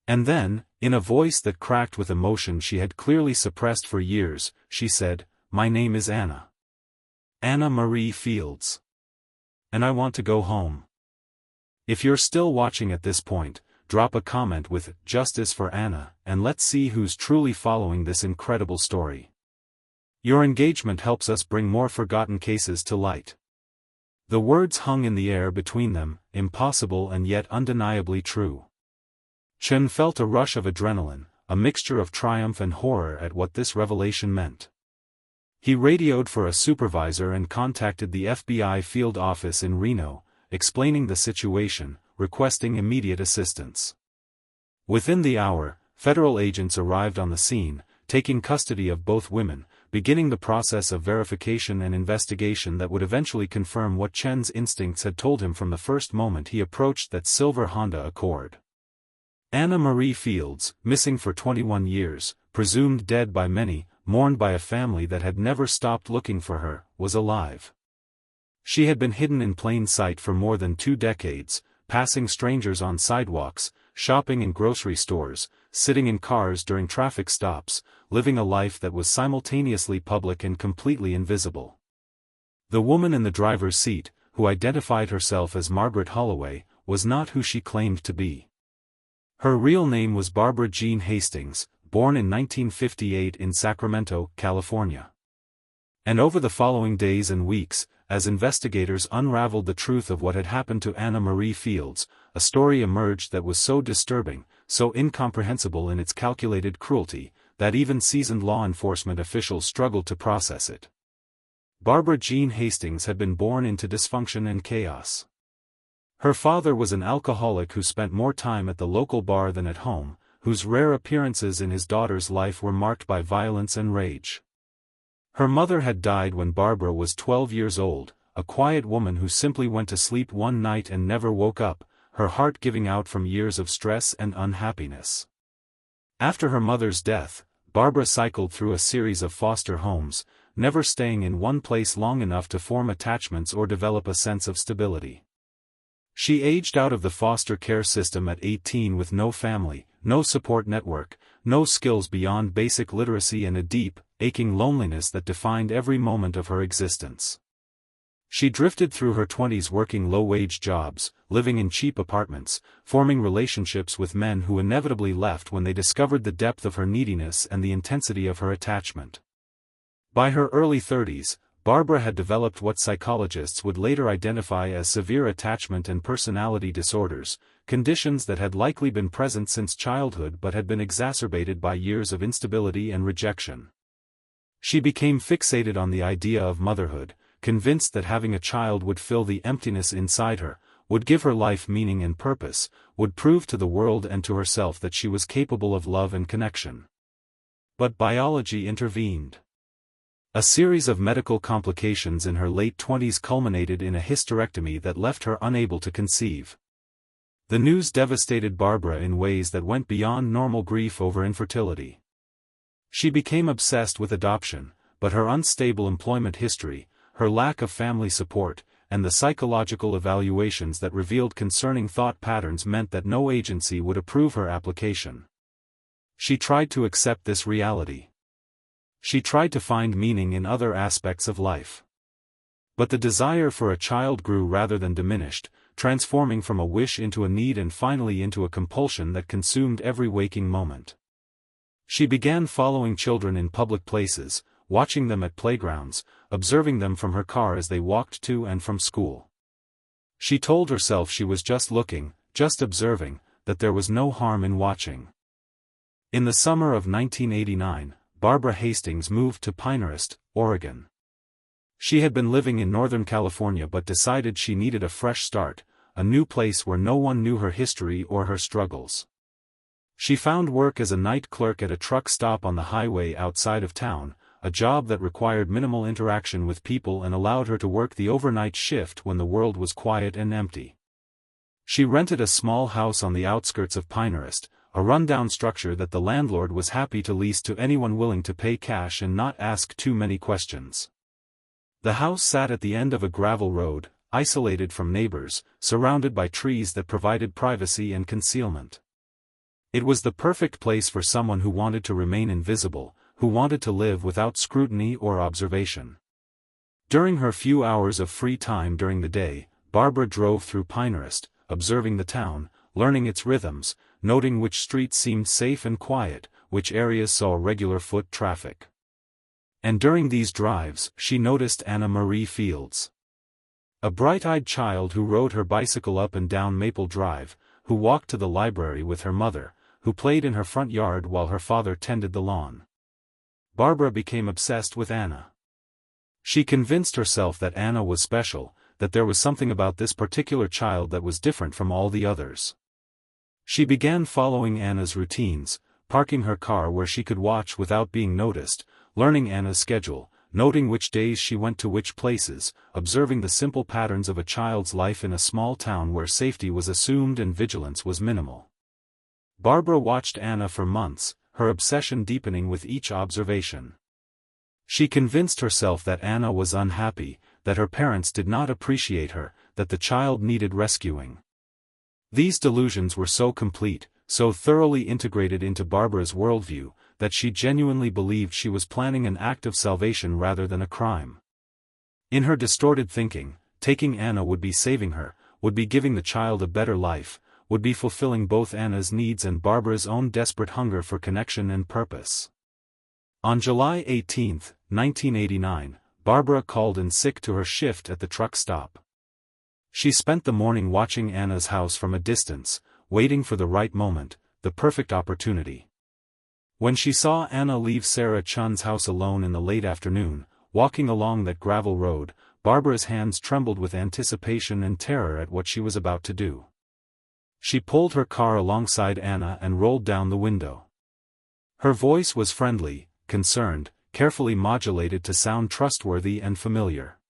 Speaker 1: And then, in a voice that cracked with emotion she had clearly suppressed for years, she said, "My name is Anna. Anna Marie Fields. And I want to go home." If you're still watching at this point, drop a comment with "Justice for Anna," and let's see who's truly following this incredible story. Your engagement helps us bring more forgotten cases to light. The words hung in the air between them, impossible and yet undeniably true. Chen felt a rush of adrenaline, a mixture of triumph and horror at what this revelation meant. He radioed for a supervisor and contacted the FBI field office in Reno, explaining the situation, requesting immediate assistance. Within the hour, federal agents arrived on the scene, taking custody of both women, beginning the process of verification and investigation that would eventually confirm what Chen's instincts had told him from the first moment he approached that silver Honda Accord. Anna Marie Fields, missing for 21 years, presumed dead by many, mourned by a family that had never stopped looking for her, was alive. She had been hidden in plain sight for more than 2 decades, passing strangers on sidewalks, shopping in grocery stores, sitting in cars during traffic stops, living a life that was simultaneously public and completely invisible. The woman in the driver's seat, who identified herself as Margaret Holloway, was not who she claimed to be. Her real name was Barbara Jean Hastings, born in 1958 in Sacramento, California. And over the following days and weeks, as investigators unraveled the truth of what had happened to Anna Marie Fields, a story emerged that was so disturbing, so incomprehensible in its calculated cruelty, that even seasoned law enforcement officials struggled to process it. Barbara Jean Hastings had been born into dysfunction and chaos. Her father was an alcoholic who spent more time at the local bar than at home, whose rare appearances in his daughter's life were marked by violence and rage. Her mother had died when Barbara was 12 years old, a quiet woman who simply went to sleep one night and never woke up, her heart giving out from years of stress and unhappiness. After her mother's death, Barbara cycled through a series of foster homes, never staying in one place long enough to form attachments or develop a sense of stability. She aged out of the foster care system at 18 with no family, no support network, no skills beyond basic literacy, and a deep, aching loneliness that defined every moment of her existence. She drifted through her 20s working low-wage jobs, living in cheap apartments, forming relationships with men who inevitably left when they discovered the depth of her neediness and the intensity of her attachment. By her early 30s, Barbara had developed what psychologists would later identify as severe attachment and personality disorders, conditions that had likely been present since childhood but had been exacerbated by years of instability and rejection. She became fixated on the idea of motherhood, convinced that having a child would fill the emptiness inside her, would give her life meaning and purpose, would prove to the world and to herself that she was capable of love and connection. But biology intervened. A series of medical complications in her late 20s culminated in a hysterectomy that left her unable to conceive. The news devastated Barbara in ways that went beyond normal grief over infertility. She became obsessed with adoption, but her unstable employment history, her lack of family support, and the psychological evaluations that revealed concerning thought patterns meant that no agency would approve her application. She tried to accept this reality. She tried to find meaning in other aspects of life. But the desire for a child grew rather than diminished, transforming from a wish into a need and finally into a compulsion that consumed every waking moment. She began following children in public places, watching them at playgrounds, observing them from her car as they walked to and from school. She told herself she was just looking, just observing, that there was no harm in watching. In the summer of 1989, Barbara Hastings moved to Pinehurst, Oregon. She had been living in Northern California but decided she needed a fresh start, a new place where no one knew her history or her struggles. She found work as a night clerk at a truck stop on the highway outside of town, a job that required minimal interaction with people and allowed her to work the overnight shift when the world was quiet and empty. She rented a small house on the outskirts of Pinehurst, a rundown structure that the landlord was happy to lease to anyone willing to pay cash and not ask too many questions. The house sat at the end of a gravel road, isolated from neighbors, surrounded by trees that provided privacy and concealment. It was the perfect place for someone who wanted to remain invisible, who wanted to live without scrutiny or observation. During her few hours of free time during the day, Barbara drove through Pinehurst, observing the town, learning its rhythms, noting which streets seemed safe and quiet, which areas saw regular foot traffic. And during these drives, she noticed Anna Marie Fields. A bright-eyed child who rode her bicycle up and down Maple Drive, who walked to the library with her mother, who played in her front yard while her father tended the lawn. Barbara became obsessed with Anna. She convinced herself that Anna was special, that there was something about this particular child that was different from all the others. She began following Anna's routines, parking her car where she could watch without being noticed, learning Anna's schedule, noting which days she went to which places, observing the simple patterns of a child's life in a small town where safety was assumed and vigilance was minimal. Barbara watched Anna for months, her obsession deepening with each observation. She convinced herself that Anna was unhappy, that her parents did not appreciate her, that the child needed rescuing. These delusions were so complete, so thoroughly integrated into Barbara's worldview, that she genuinely believed she was planning an act of salvation rather than a crime. In her distorted thinking, taking Anna would be saving her, would be giving the child a better life, would be fulfilling both Anna's needs and Barbara's own desperate hunger for connection and purpose. On July 18, 1989, Barbara called in sick to her shift at the truck stop. She spent the morning watching Anna's house from a distance, waiting for the right moment, the perfect opportunity. When she saw Anna leave Sarah Chun's house alone in the late afternoon, walking along that gravel road, Barbara's hands trembled with anticipation and terror at what she was about to do. She pulled her car alongside Anna and rolled down the window. Her voice was friendly, concerned, carefully modulated to sound trustworthy and familiar.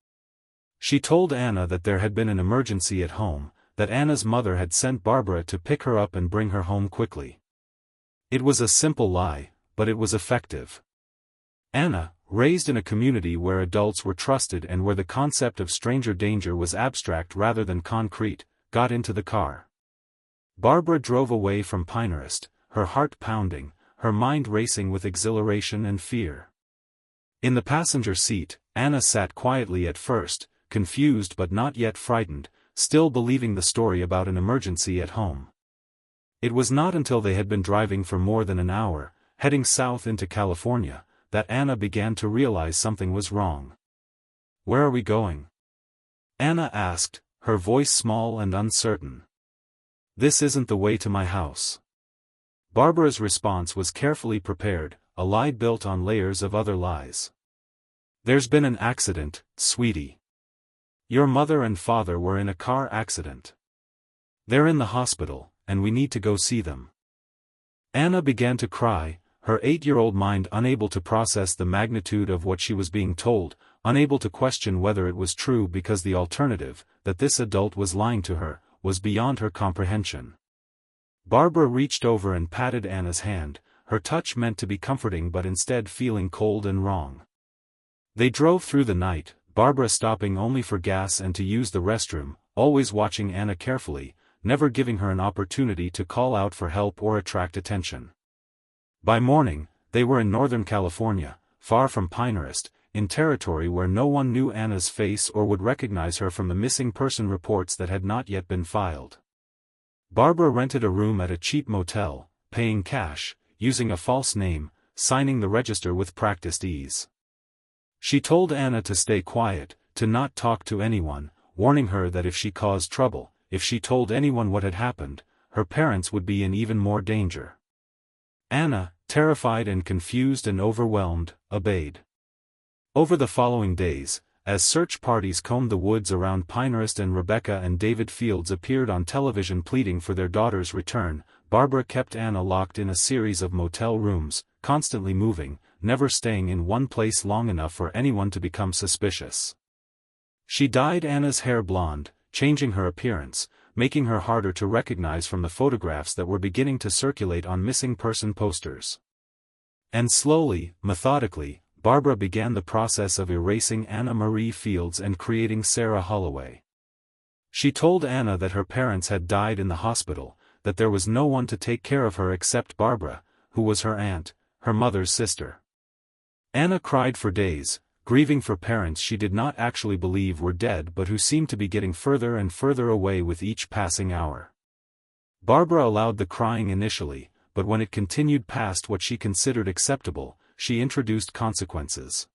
Speaker 1: She told Anna that there had been an emergency at home, that Anna's mother had sent Barbara to pick her up and bring her home quickly. It was a simple lie, but it was effective. Anna, raised in a community where adults were trusted and where the concept of stranger danger was abstract rather than concrete, got into the car. Barbara drove away from Pinehurst, her heart pounding, her mind racing with exhilaration and fear. In the passenger seat, Anna sat quietly at first, confused but not yet frightened, still believing the story about an emergency at home. It was not until they had been driving for more than an hour, heading south into California, that Anna began to realize something was wrong. "Where are we going?" Anna asked, her voice small and uncertain. "This isn't the way to my house." Barbara's response was carefully prepared, a lie built on layers of other lies. "There's been an accident, sweetie. Your mother and father were in a car accident. They're in the hospital, and we need to go see them." Anna began to cry, her 8-year-old mind unable to process the magnitude of what she was being told, unable to question whether it was true because the alternative, that this adult was lying to her, was beyond her comprehension. Barbara reached over and patted Anna's hand, her touch meant to be comforting but instead feeling cold and wrong. They drove through the night, Barbara stopping only for gas and to use the restroom, always watching Anna carefully, never giving her an opportunity to call out for help or attract attention. By morning, they were in Northern California, far from Pinehurst, in territory where no one knew Anna's face or would recognize her from the missing person reports that had not yet been filed. Barbara rented a room at a cheap motel, paying cash, using a false name, signing the register with practiced ease. She told Anna to stay quiet, to not talk to anyone, warning her that if she caused trouble, if she told anyone what had happened, her parents would be in even more danger. Anna, terrified and confused and overwhelmed, obeyed. Over the following days, as search parties combed the woods around Pinehurst and Rebecca and David Fields appeared on television pleading for their daughter's return, Barbara kept Anna locked in a series of motel rooms, constantly moving, never staying in one place long enough for anyone to become suspicious. She dyed Anna's hair blonde, changing her appearance, making her harder to recognize from the photographs that were beginning to circulate on missing person posters. And slowly, methodically, Barbara began the process of erasing Anna Marie Fields and creating Sarah Holloway. She told Anna that her parents had died in the hospital, that there was no one to take care of her except Barbara, who was her aunt, her mother's sister. Anna cried for days, grieving for parents she did not actually believe were dead but who seemed to be getting further and further away with each passing hour. Barbara allowed the crying initially, but when it continued past what she considered acceptable, she introduced consequences.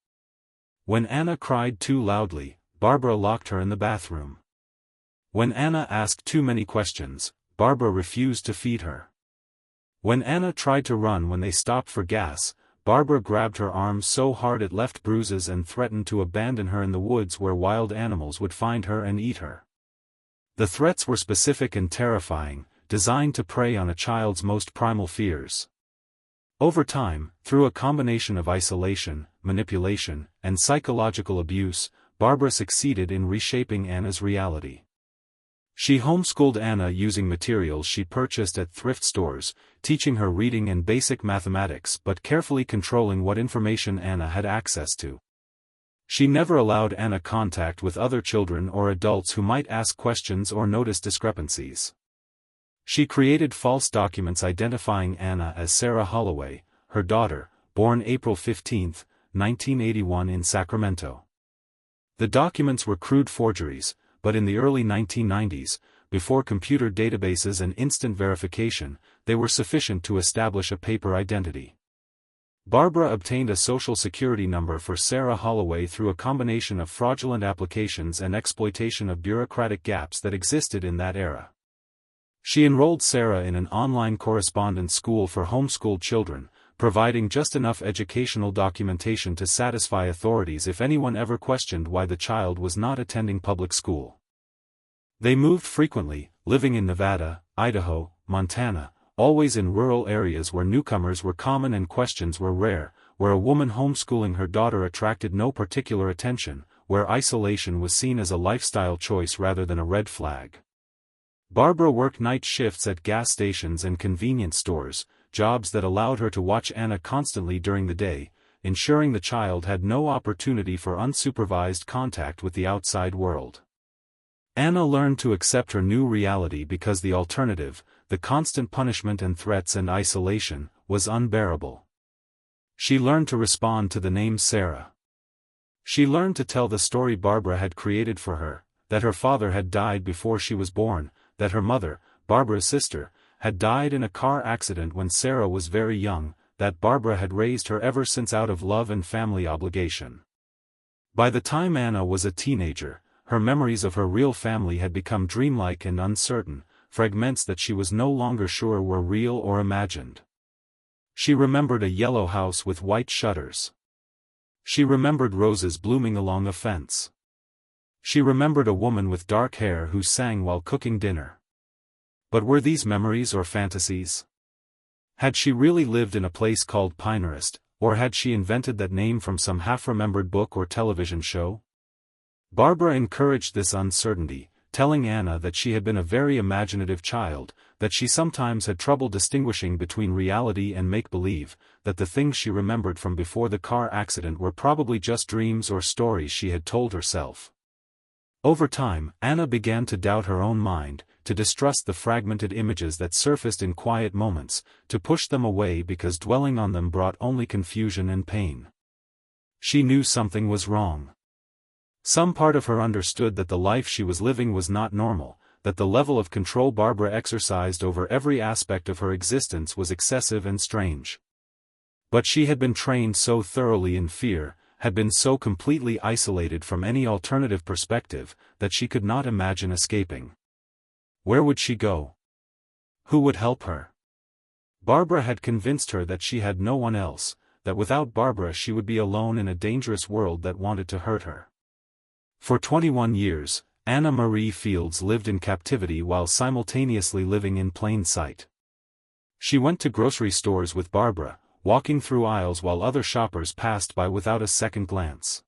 Speaker 1: When Anna cried too loudly, Barbara locked her in the bathroom. When Anna asked too many questions, Barbara refused to feed her. When Anna tried to run when they stopped for gas, Barbara grabbed her arm so hard it left bruises and threatened to abandon her in the woods where wild animals would find her and eat her. The threats were specific and terrifying, designed to prey on a child's most primal fears. Over time, through a combination of isolation, manipulation, and psychological abuse, Barbara succeeded in reshaping Anna's reality. She homeschooled Anna using materials she purchased at thrift stores, teaching her reading and basic mathematics but carefully controlling what information Anna had access to. She never allowed Anna contact with other children or adults who might ask questions or notice discrepancies. She created false documents identifying Anna as Sarah Holloway, her daughter, born April 15, 1981 in Sacramento. The documents were crude forgeries, but in the early 1990s, before computer databases and instant verification, they were sufficient to establish a paper identity. Barbara obtained a social security number for Sarah Holloway through a combination of fraudulent applications and exploitation of bureaucratic gaps that existed in that era. She enrolled Sarah in an online correspondence school for homeschooled children, providing just enough educational documentation to satisfy authorities if anyone ever questioned why the child was not attending public school. They moved frequently, living in Nevada, Idaho, Montana, always in rural areas where newcomers were common and questions were rare, where a woman homeschooling her daughter attracted no particular attention, where isolation was seen as a lifestyle choice rather than a red flag. Barbara worked night shifts at gas stations and convenience stores, jobs that allowed her to watch Anna constantly during the day, ensuring the child had no opportunity for unsupervised contact with the outside world. Anna learned to accept her new reality because the alternative, the constant punishment and threats and isolation, was unbearable. She learned to respond to the name Sarah. She learned to tell the story Barbara had created for her, that her father had died before she was born, that her mother, Barbara's sister, had died in a car accident when Sarah was very young, that Barbara had raised her ever since out of love and family obligation. By the time Anna was a teenager, her memories of her real family had become dreamlike and uncertain, fragments that she was no longer sure were real or imagined. She remembered a yellow house with white shutters. She remembered roses blooming along a fence. She remembered a woman with dark hair who sang while cooking dinner. But were these memories or fantasies? Had she really lived in a place called Pinehurst, or had she invented that name from some half-remembered book or television show? Barbara encouraged this uncertainty, telling Anna that she had been a very imaginative child, that she sometimes had trouble distinguishing between reality and make-believe, that the things she remembered from before the car accident were probably just dreams or stories she had told herself. Over time, Anna began to doubt her own mind, to distrust the fragmented images that surfaced in quiet moments, to push them away because dwelling on them brought only confusion and pain. She knew something was wrong. Some part of her understood that the life she was living was not normal, that the level of control Barbara exercised over every aspect of her existence was excessive and strange. But she had been trained so thoroughly in fear, had been so completely isolated from any alternative perspective, that she could not imagine escaping. Where would she go? Who would help her? Barbara had convinced her that she had no one else, that without Barbara she would be alone in a dangerous world that wanted to hurt her. For 21 years, Anna Marie Fields lived in captivity while simultaneously living in plain sight. She went to grocery stores with Barbara, walking through aisles while other shoppers passed by without a second glance.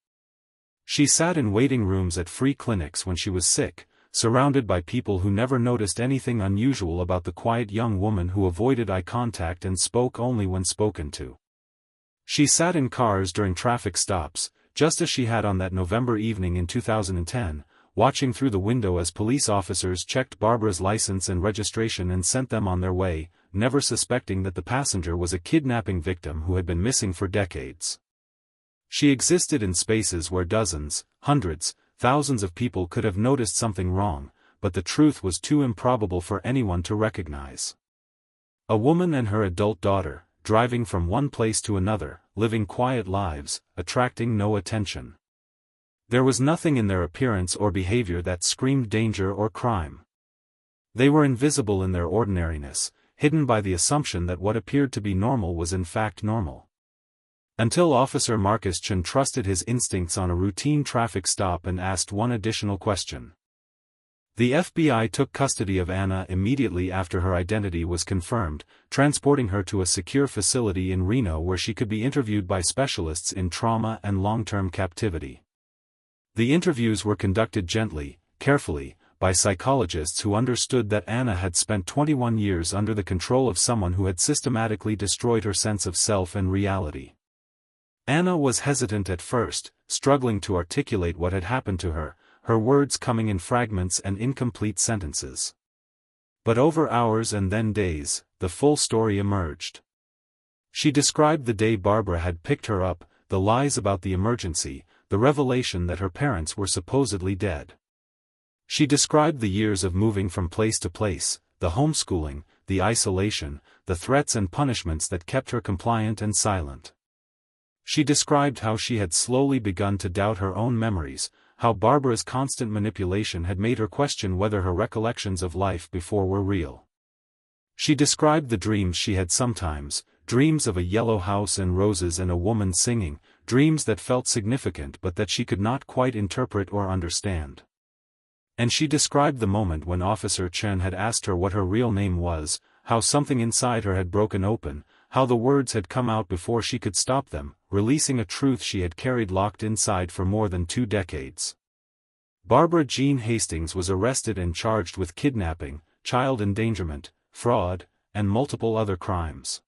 Speaker 1: She sat in waiting rooms at free clinics when she was sick, surrounded by people who never noticed anything unusual about the quiet young woman who avoided eye contact and spoke only when spoken to. She sat in cars during traffic stops, just as she had on that November evening in 2010, watching through the window as police officers checked Barbara's license and registration and sent them on their way, never suspecting that the passenger was a kidnapping victim who had been missing for decades. She existed in spaces where dozens, hundreds, thousands of people could have noticed something wrong, but the truth was too improbable for anyone to recognize. A woman and her adult daughter, driving from one place to another, living quiet lives, attracting no attention. There was nothing in their appearance or behavior that screamed danger or crime. They were invisible in their ordinariness, hidden by the assumption that what appeared to be normal was in fact normal. Until Officer Marcus Chen trusted his instincts on a routine traffic stop and asked one additional question. The FBI took custody of Anna immediately after her identity was confirmed, transporting her to a secure facility in Reno where she could be interviewed by specialists in trauma and long-term captivity. The interviews were conducted gently, carefully, by psychologists who understood that Anna had spent 21 years under the control of someone who had systematically destroyed her sense of self and reality. Anna was hesitant at first, struggling to articulate what had happened to her, her words coming in fragments and incomplete sentences. But over hours and then days, the full story emerged. She described the day Barbara had picked her up, the lies about the emergency, the revelation that her parents were supposedly dead. She described the years of moving from place to place, the homeschooling, the isolation, the threats and punishments that kept her compliant and silent. She described how she had slowly begun to doubt her own memories, how Barbara's constant manipulation had made her question whether her recollections of life before were real. She described the dreams she had sometimes, dreams of a yellow house and roses and a woman singing, dreams that felt significant but that she could not quite interpret or understand. And she described the moment when Officer Chen had asked her what her real name was, how something inside her had broken open, how the words had come out before she could stop them, releasing a truth she had carried locked inside for more than 2 decades. Barbara Jean Hastings was arrested and charged with kidnapping, child endangerment, fraud, and multiple other crimes.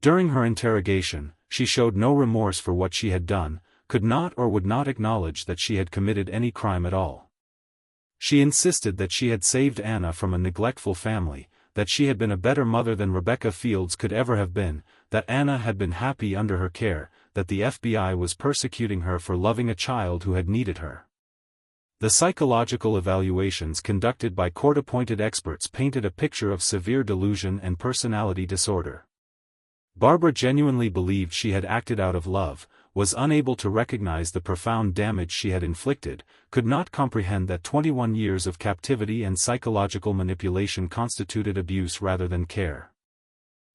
Speaker 1: During her interrogation, she showed no remorse for what she had done, could not or would not acknowledge that she had committed any crime at all. She insisted that she had saved Anna from a neglectful family, that she had been a better mother than Rebecca Fields could ever have been, that Anna had been happy under her care, that the FBI was persecuting her for loving a child who had needed her. The psychological evaluations conducted by court-appointed experts painted a picture of severe delusion and personality disorder. Barbara genuinely believed she had acted out of love, was unable to recognize the profound damage she had inflicted, could not comprehend that 21 years of captivity and psychological manipulation constituted abuse rather than care.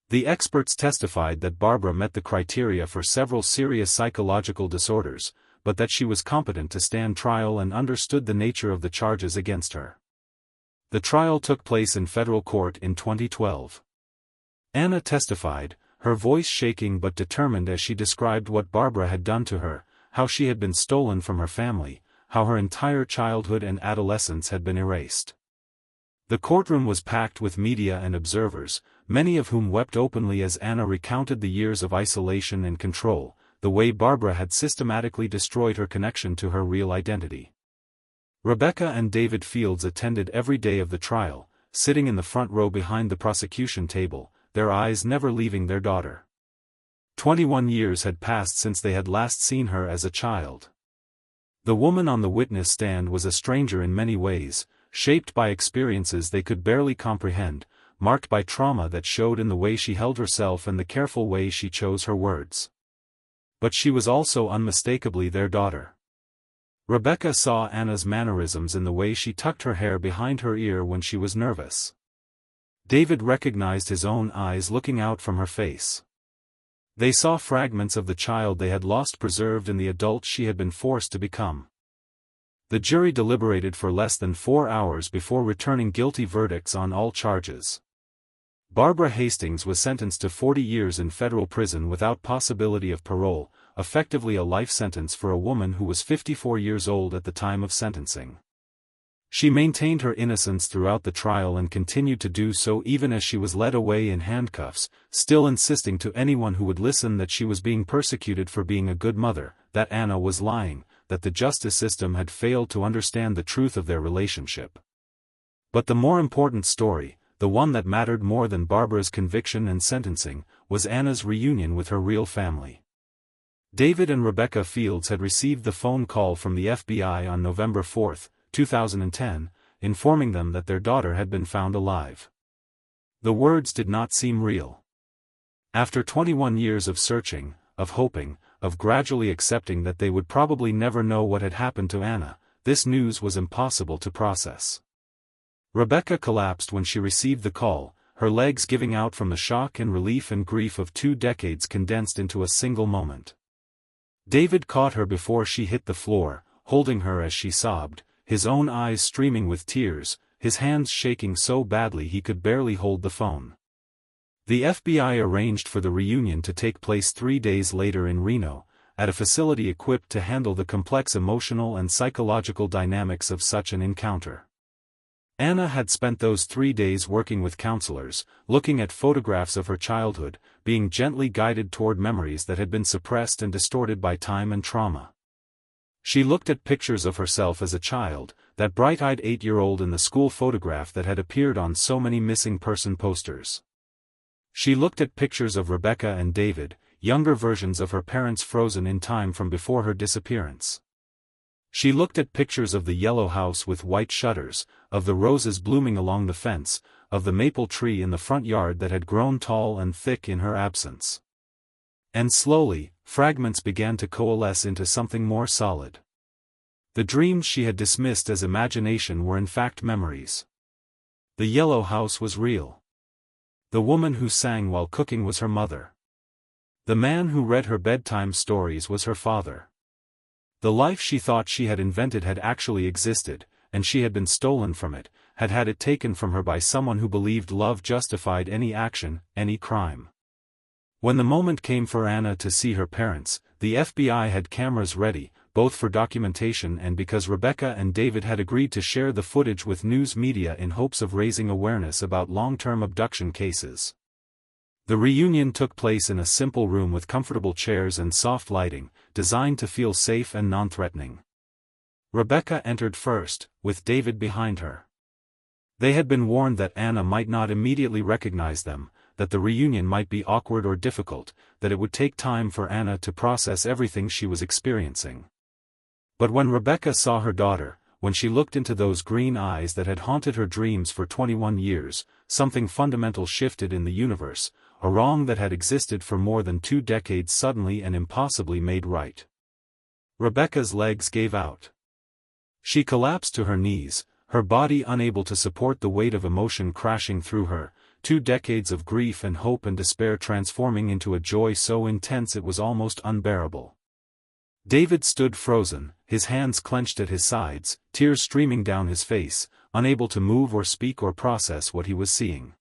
Speaker 1: The experts testified that Barbara met the criteria for several serious psychological disorders, but that she was competent to stand trial and understood the nature of the charges against her. The trial took place in federal court in 2012. Anna testified, her voice shaking but determined as she described what Barbara had done to her, how she had been stolen from her family, how her entire childhood and adolescence had been erased. The courtroom was packed with media and observers, many of whom wept openly as Anna recounted the years of isolation and control, the way Barbara had systematically destroyed her connection to her real identity. Rebecca and David Fields attended every day of the trial, sitting in the front row behind the prosecution table, their eyes never leaving their daughter. 21 years had passed since they had last seen her as a child. The woman on the witness stand was a stranger in many ways, shaped by experiences they could barely comprehend, marked by trauma that showed in the way she held herself and the careful way she chose her words. But she was also unmistakably their daughter. Rebecca saw Anna's mannerisms in the way she tucked her hair behind her ear when she was nervous. David recognized his own eyes looking out from her face. They saw fragments of the child they had lost preserved in the adult she had been forced to become. The jury deliberated for less than 4 hours before returning guilty verdicts on all charges. Barbara Hastings was sentenced to 40 years in federal prison without possibility of parole, effectively a life sentence for a woman who was 54 years old at the time of sentencing. She maintained her innocence throughout the trial and continued to do so even as she was led away in handcuffs, still insisting to anyone who would listen that she was being persecuted for being a good mother, that Anna was lying, that the justice system had failed to understand the truth of their relationship. But the more important story, the one that mattered more than Barbara's conviction and sentencing, was Anna's reunion with her real family. David and Rebecca Fields had received the phone call from the FBI on November 4, 2010, informing them that their daughter had been found alive. The words did not seem real. After 21 years of searching, of hoping, of gradually accepting that they would probably never know what had happened to Anna, this news was impossible to process. Rebecca collapsed when she received the call, her legs giving out from the shock and relief and grief of 2 decades condensed into a single moment. David caught her before she hit the floor, holding her as she sobbed, his own eyes streaming with tears, his hands shaking so badly he could barely hold the phone. The FBI arranged for the reunion to take place 3 days later in Reno, at a facility equipped to handle the complex emotional and psychological dynamics of such an encounter. Anna had spent those 3 days working with counselors, looking at photographs of her childhood, being gently guided toward memories that had been suppressed and distorted by time and trauma. She looked at pictures of herself as a child, that bright-eyed 8-year-old in the school photograph that had appeared on so many missing person posters. She looked at pictures of Rebecca and David, younger versions of her parents frozen in time from before her disappearance. She looked at pictures of the yellow house with white shutters, of the roses blooming along the fence, of the maple tree in the front yard that had grown tall and thick in her absence. And slowly, fragments began to coalesce into something more solid. The dreams she had dismissed as imagination were in fact memories. The yellow house was real. The woman who sang while cooking was her mother. The man who read her bedtime stories was her father. The life she thought she had invented had actually existed, and she had been stolen from it, had had it taken from her by someone who believed love justified any action, any crime. When the moment came for Anna to see her parents, the FBI had cameras ready, both for documentation and because Rebecca and David had agreed to share the footage with news media in hopes of raising awareness about long-term abduction cases. The reunion took place in a simple room with comfortable chairs and soft lighting, designed to feel safe and non-threatening. Rebecca entered first, with David behind her. They had been warned that Anna might not immediately recognize them, that the reunion might be awkward or difficult, that it would take time for Anna to process everything she was experiencing. But when Rebecca saw her daughter, when she looked into those green eyes that had haunted her dreams for 21 years, something fundamental shifted in the universe, a wrong that had existed for more than 2 decades suddenly and impossibly made right. Rebecca's legs gave out. She collapsed to her knees, her body unable to support the weight of emotion crashing through her, 2 decades of grief and hope and despair transforming into a joy so intense it was almost unbearable. David stood frozen, his hands clenched at his sides, tears streaming down his face, unable to move or speak or process what he was seeing.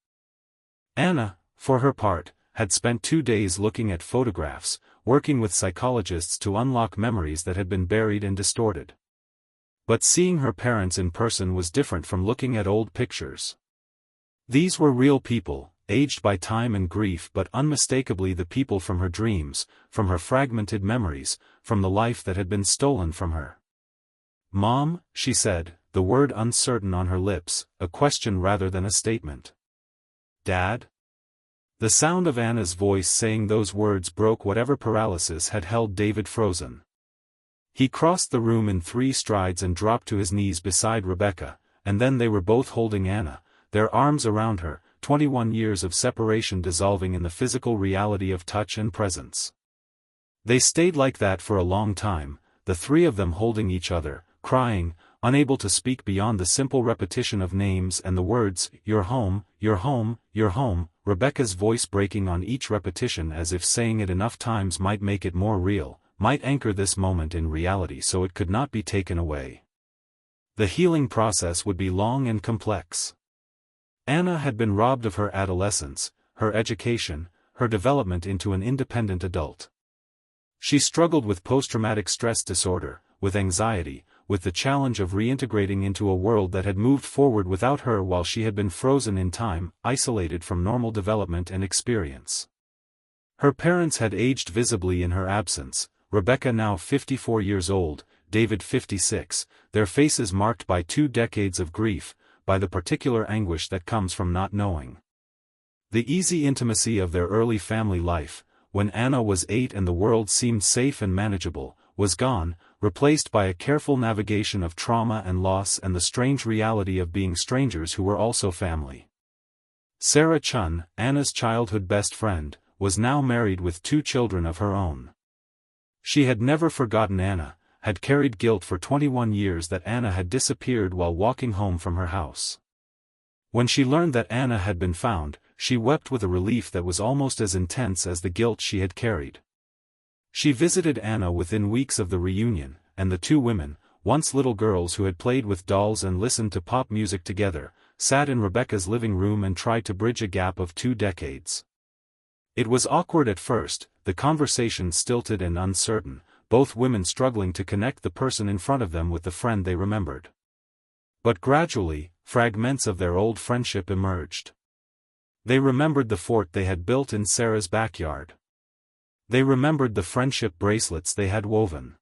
Speaker 1: Anna, for her part, had spent 2 days looking at photographs, working with psychologists to unlock memories that had been buried and distorted. But seeing her parents in person was different from looking at old pictures. These were real people, aged by time and grief but unmistakably the people from her dreams, from her fragmented memories, from the life that had been stolen from her. "Mom," she said, the word uncertain on her lips, a question rather than a statement. "Dad?" The sound of Anna's voice saying those words broke whatever paralysis had held David frozen. He crossed the room in 3 strides and dropped to his knees beside Rebecca, and then they were both holding Anna, their arms around her, 21 years of separation dissolving in the physical reality of touch and presence. They stayed like that for a long time, the 3 of them holding each other, crying, unable to speak beyond the simple repetition of names and the words, "You're home, you're home, you're home," Rebecca's voice breaking on each repetition as if saying it enough times might make it more real, might anchor this moment in reality so it could not be taken away. The healing process would be long and complex. Anna had been robbed of her adolescence, her education, her development into an independent adult. She struggled with post-traumatic stress disorder, with anxiety, with the challenge of reintegrating into a world that had moved forward without her while she had been frozen in time, isolated from normal development and experience. Her parents had aged visibly in her absence, Rebecca now 54 years old, David 56, their faces marked by 2 decades of grief, by the particular anguish that comes from not knowing. The easy intimacy of their early family life, when Anna was 8 and the world seemed safe and manageable, was gone, replaced by a careful navigation of trauma and loss and the strange reality of being strangers who were also family. Sarah Chun, Anna's childhood best friend, was now married with 2 children of her own. She had never forgotten Anna, had carried guilt for 21 years that Anna had disappeared while walking home from her house. When she learned that Anna had been found, she wept with a relief that was almost as intense as the guilt she had carried. She visited Anna within weeks of the reunion, and the 2 women, once little girls who had played with dolls and listened to pop music together, sat in Rebecca's living room and tried to bridge a gap of 2 decades. It was awkward at first, the conversation stilted and uncertain, both women struggling to connect the person in front of them with the friend they remembered. But gradually, fragments of their old friendship emerged. They remembered the fort they had built in Sarah's backyard. They remembered the friendship bracelets they had woven.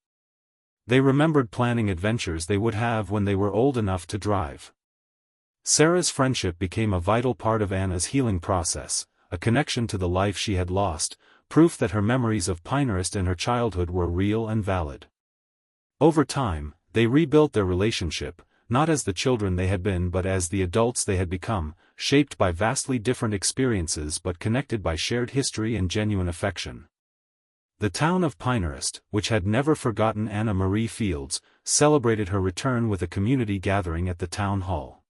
Speaker 1: They remembered planning adventures they would have when they were old enough to drive. Sarah's friendship became a vital part of Anna's healing process, a connection to the life she had lost, proof that her memories of Pinehurst and her childhood were real and valid. Over time, they rebuilt their relationship, not as the children they had been but as the adults they had become, shaped by vastly different experiences but connected by shared history and genuine affection. The town of Pinehurst, which had never forgotten Anna Marie Fields, celebrated her return with a community gathering at the town hall.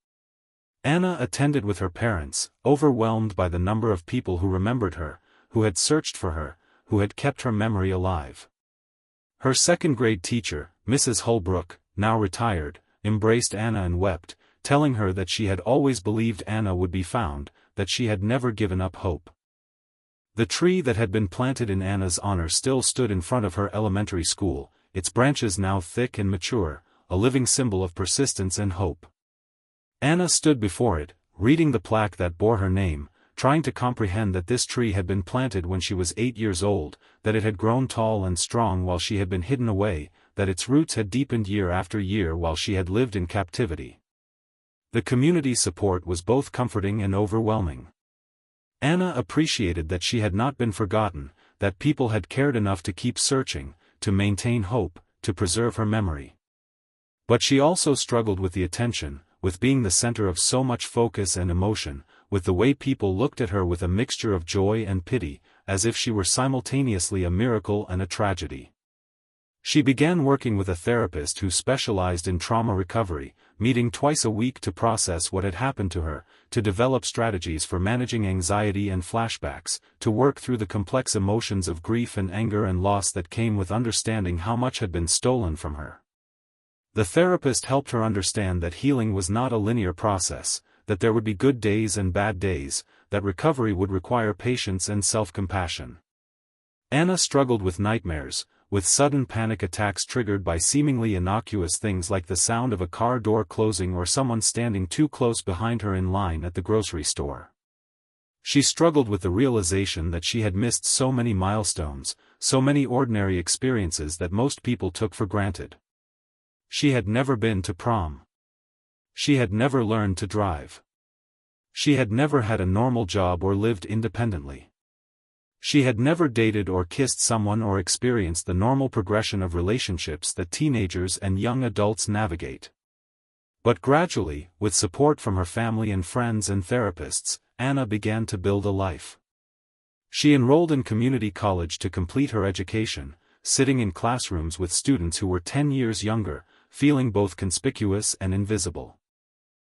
Speaker 1: Anna attended with her parents, overwhelmed by the number of people who remembered her, who had searched for her, who had kept her memory alive. Her second-grade teacher, Mrs. Holbrook, now retired, embraced Anna and wept, telling her that she had always believed Anna would be found, that she had never given up hope. The tree that had been planted in Anna's honor still stood in front of her elementary school, its branches now thick and mature, a living symbol of persistence and hope. Anna stood before it, reading the plaque that bore her name, trying to comprehend that this tree had been planted when she was 8 years old, that it had grown tall and strong while she had been hidden away, that its roots had deepened year after year while she had lived in captivity. The community's support was both comforting and overwhelming. Anna appreciated that she had not been forgotten, that people had cared enough to keep searching, to maintain hope, to preserve her memory. But she also struggled with the attention, with being the center of so much focus and emotion, with the way people looked at her with a mixture of joy and pity, as if she were simultaneously a miracle and a tragedy. She began working with a therapist who specialized in trauma recovery, meeting twice a week to process what had happened to her, to develop strategies for managing anxiety and flashbacks, to work through the complex emotions of grief and anger and loss that came with understanding how much had been stolen from her. The therapist helped her understand that healing was not a linear process, that there would be good days and bad days, that recovery would require patience and self-compassion. Anna struggled with nightmares, with sudden panic attacks triggered by seemingly innocuous things like the sound of a car door closing or someone standing too close behind her in line at the grocery store. She struggled with the realization that she had missed so many milestones, so many ordinary experiences that most people took for granted. She had never been to prom. She had never learned to drive. She had never had a normal job or lived independently. She had never dated or kissed someone or experienced the normal progression of relationships that teenagers and young adults navigate. But gradually, with support from her family and friends and therapists, Anna began to build a life. She enrolled in community college to complete her education, sitting in classrooms with students who were 10 years younger, feeling both conspicuous and invisible.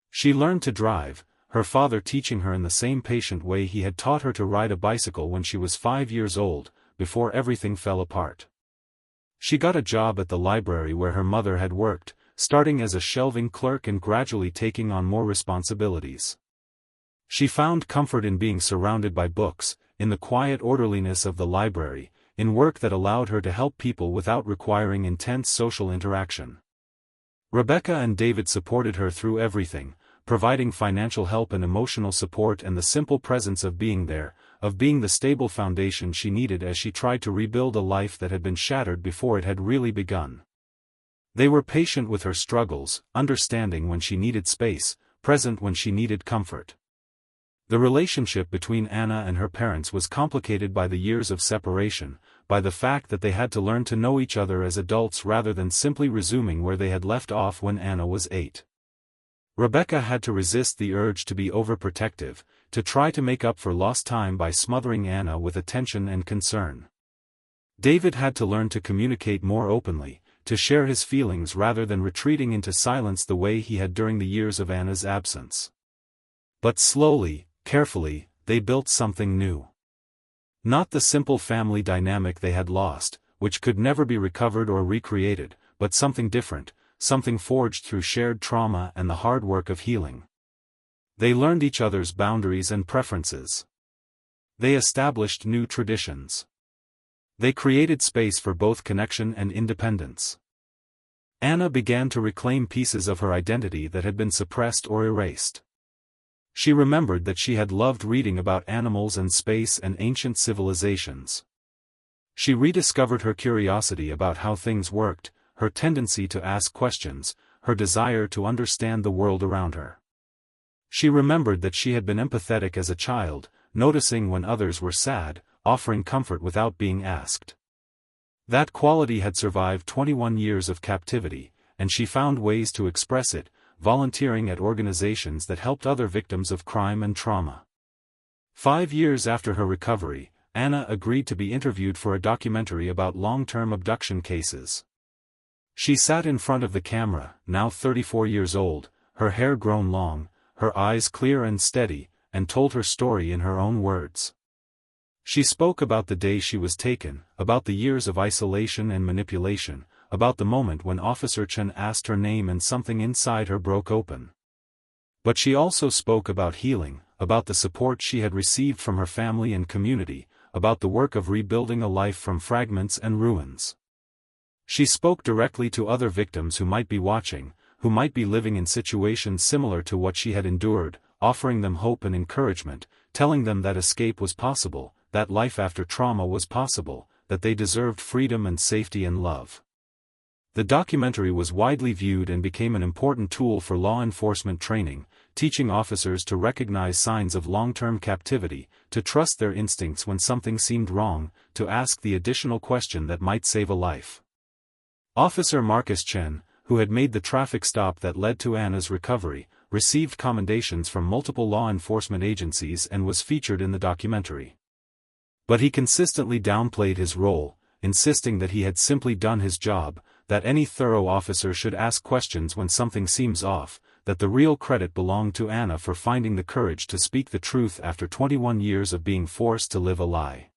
Speaker 1: She learned to drive, her father teaching her in the same patient way he had taught her to ride a bicycle when she was 5 years old, before everything fell apart. She got a job at the library where her mother had worked, starting as a shelving clerk and gradually taking on more responsibilities. She found comfort in being surrounded by books, in the quiet orderliness of the library, in work that allowed her to help people without requiring intense social interaction. Rebecca and David supported her through everything, providing financial help and emotional support and the simple presence of being there, of being the stable foundation she needed as she tried to rebuild a life that had been shattered before it had really begun. They were patient with her struggles, understanding when she needed space, present when she needed comfort. The relationship between Anna and her parents was complicated by the years of separation, by the fact that they had to learn to know each other as adults rather than simply resuming where they had left off when Anna was 8. Rebecca had to resist the urge to be overprotective, to try to make up for lost time by smothering Anna with attention and concern. David had to learn to communicate more openly, to share his feelings rather than retreating into silence the way he had during the years of Anna's absence. But slowly, carefully, they built something new. Not the simple family dynamic they had lost, which could never be recovered or recreated, but something different, something forged through shared trauma and the hard work of healing. They learned each other's boundaries and preferences. They established new traditions. They created space for both connection and independence. Anna began to reclaim pieces of her identity that had been suppressed or erased. She remembered that she had loved reading about animals and space and ancient civilizations. She rediscovered her curiosity about how things worked, her tendency to ask questions, her desire to understand the world around her. She remembered that she had been empathetic as a child, noticing when others were sad, offering comfort without being asked. That quality had survived 21 years of captivity, and she found ways to express it, volunteering at organizations that helped other victims of crime and trauma. 5 years after her recovery, Anna agreed to be interviewed for a documentary about long-term abduction cases. She sat in front of the camera, now 34 years old, her hair grown long, her eyes clear and steady, and told her story in her own words. She spoke about the day she was taken, about the years of isolation and manipulation, about the moment when Officer Chen asked her name and something inside her broke open. But she also spoke about healing, about the support she had received from her family and community, about the work of rebuilding a life from fragments and ruins. She spoke directly to other victims who might be watching, who might be living in situations similar to what she had endured, offering them hope and encouragement, telling them that escape was possible, that life after trauma was possible, that they deserved freedom and safety and love. The documentary was widely viewed and became an important tool for law enforcement training, teaching officers to recognize signs of long-term captivity, to trust their instincts when something seemed wrong, to ask the additional question that might save a life. Officer Marcus Chen, who had made the traffic stop that led to Anna's recovery, received commendations from multiple law enforcement agencies and was featured in the documentary. But he consistently downplayed his role, insisting that he had simply done his job, that any thorough officer should ask questions when something seems off, that the real credit belonged to Anna for finding the courage to speak the truth after 21 years of being forced to live a lie.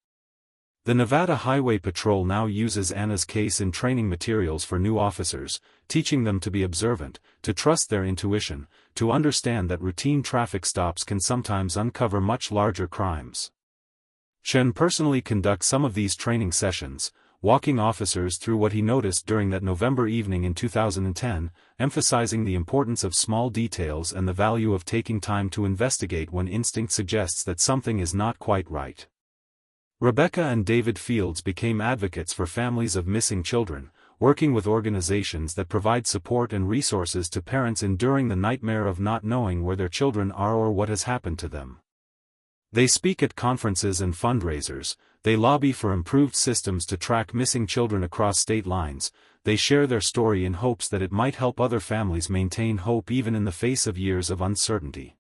Speaker 1: The Nevada Highway Patrol now uses Anna's case in training materials for new officers, teaching them to be observant, to trust their intuition, to understand that routine traffic stops can sometimes uncover much larger crimes. Chen personally conducts some of these training sessions, walking officers through what he noticed during that November evening in 2010, emphasizing the importance of small details and the value of taking time to investigate when instinct suggests that something is not quite right. Rebecca and David Fields became advocates for families of missing children, working with organizations that provide support and resources to parents enduring the nightmare of not knowing where their children are or what has happened to them. They speak at conferences and fundraisers, they lobby for improved systems to track missing children across state lines, they share their story in hopes that it might help other families maintain hope even in the face of years of uncertainty.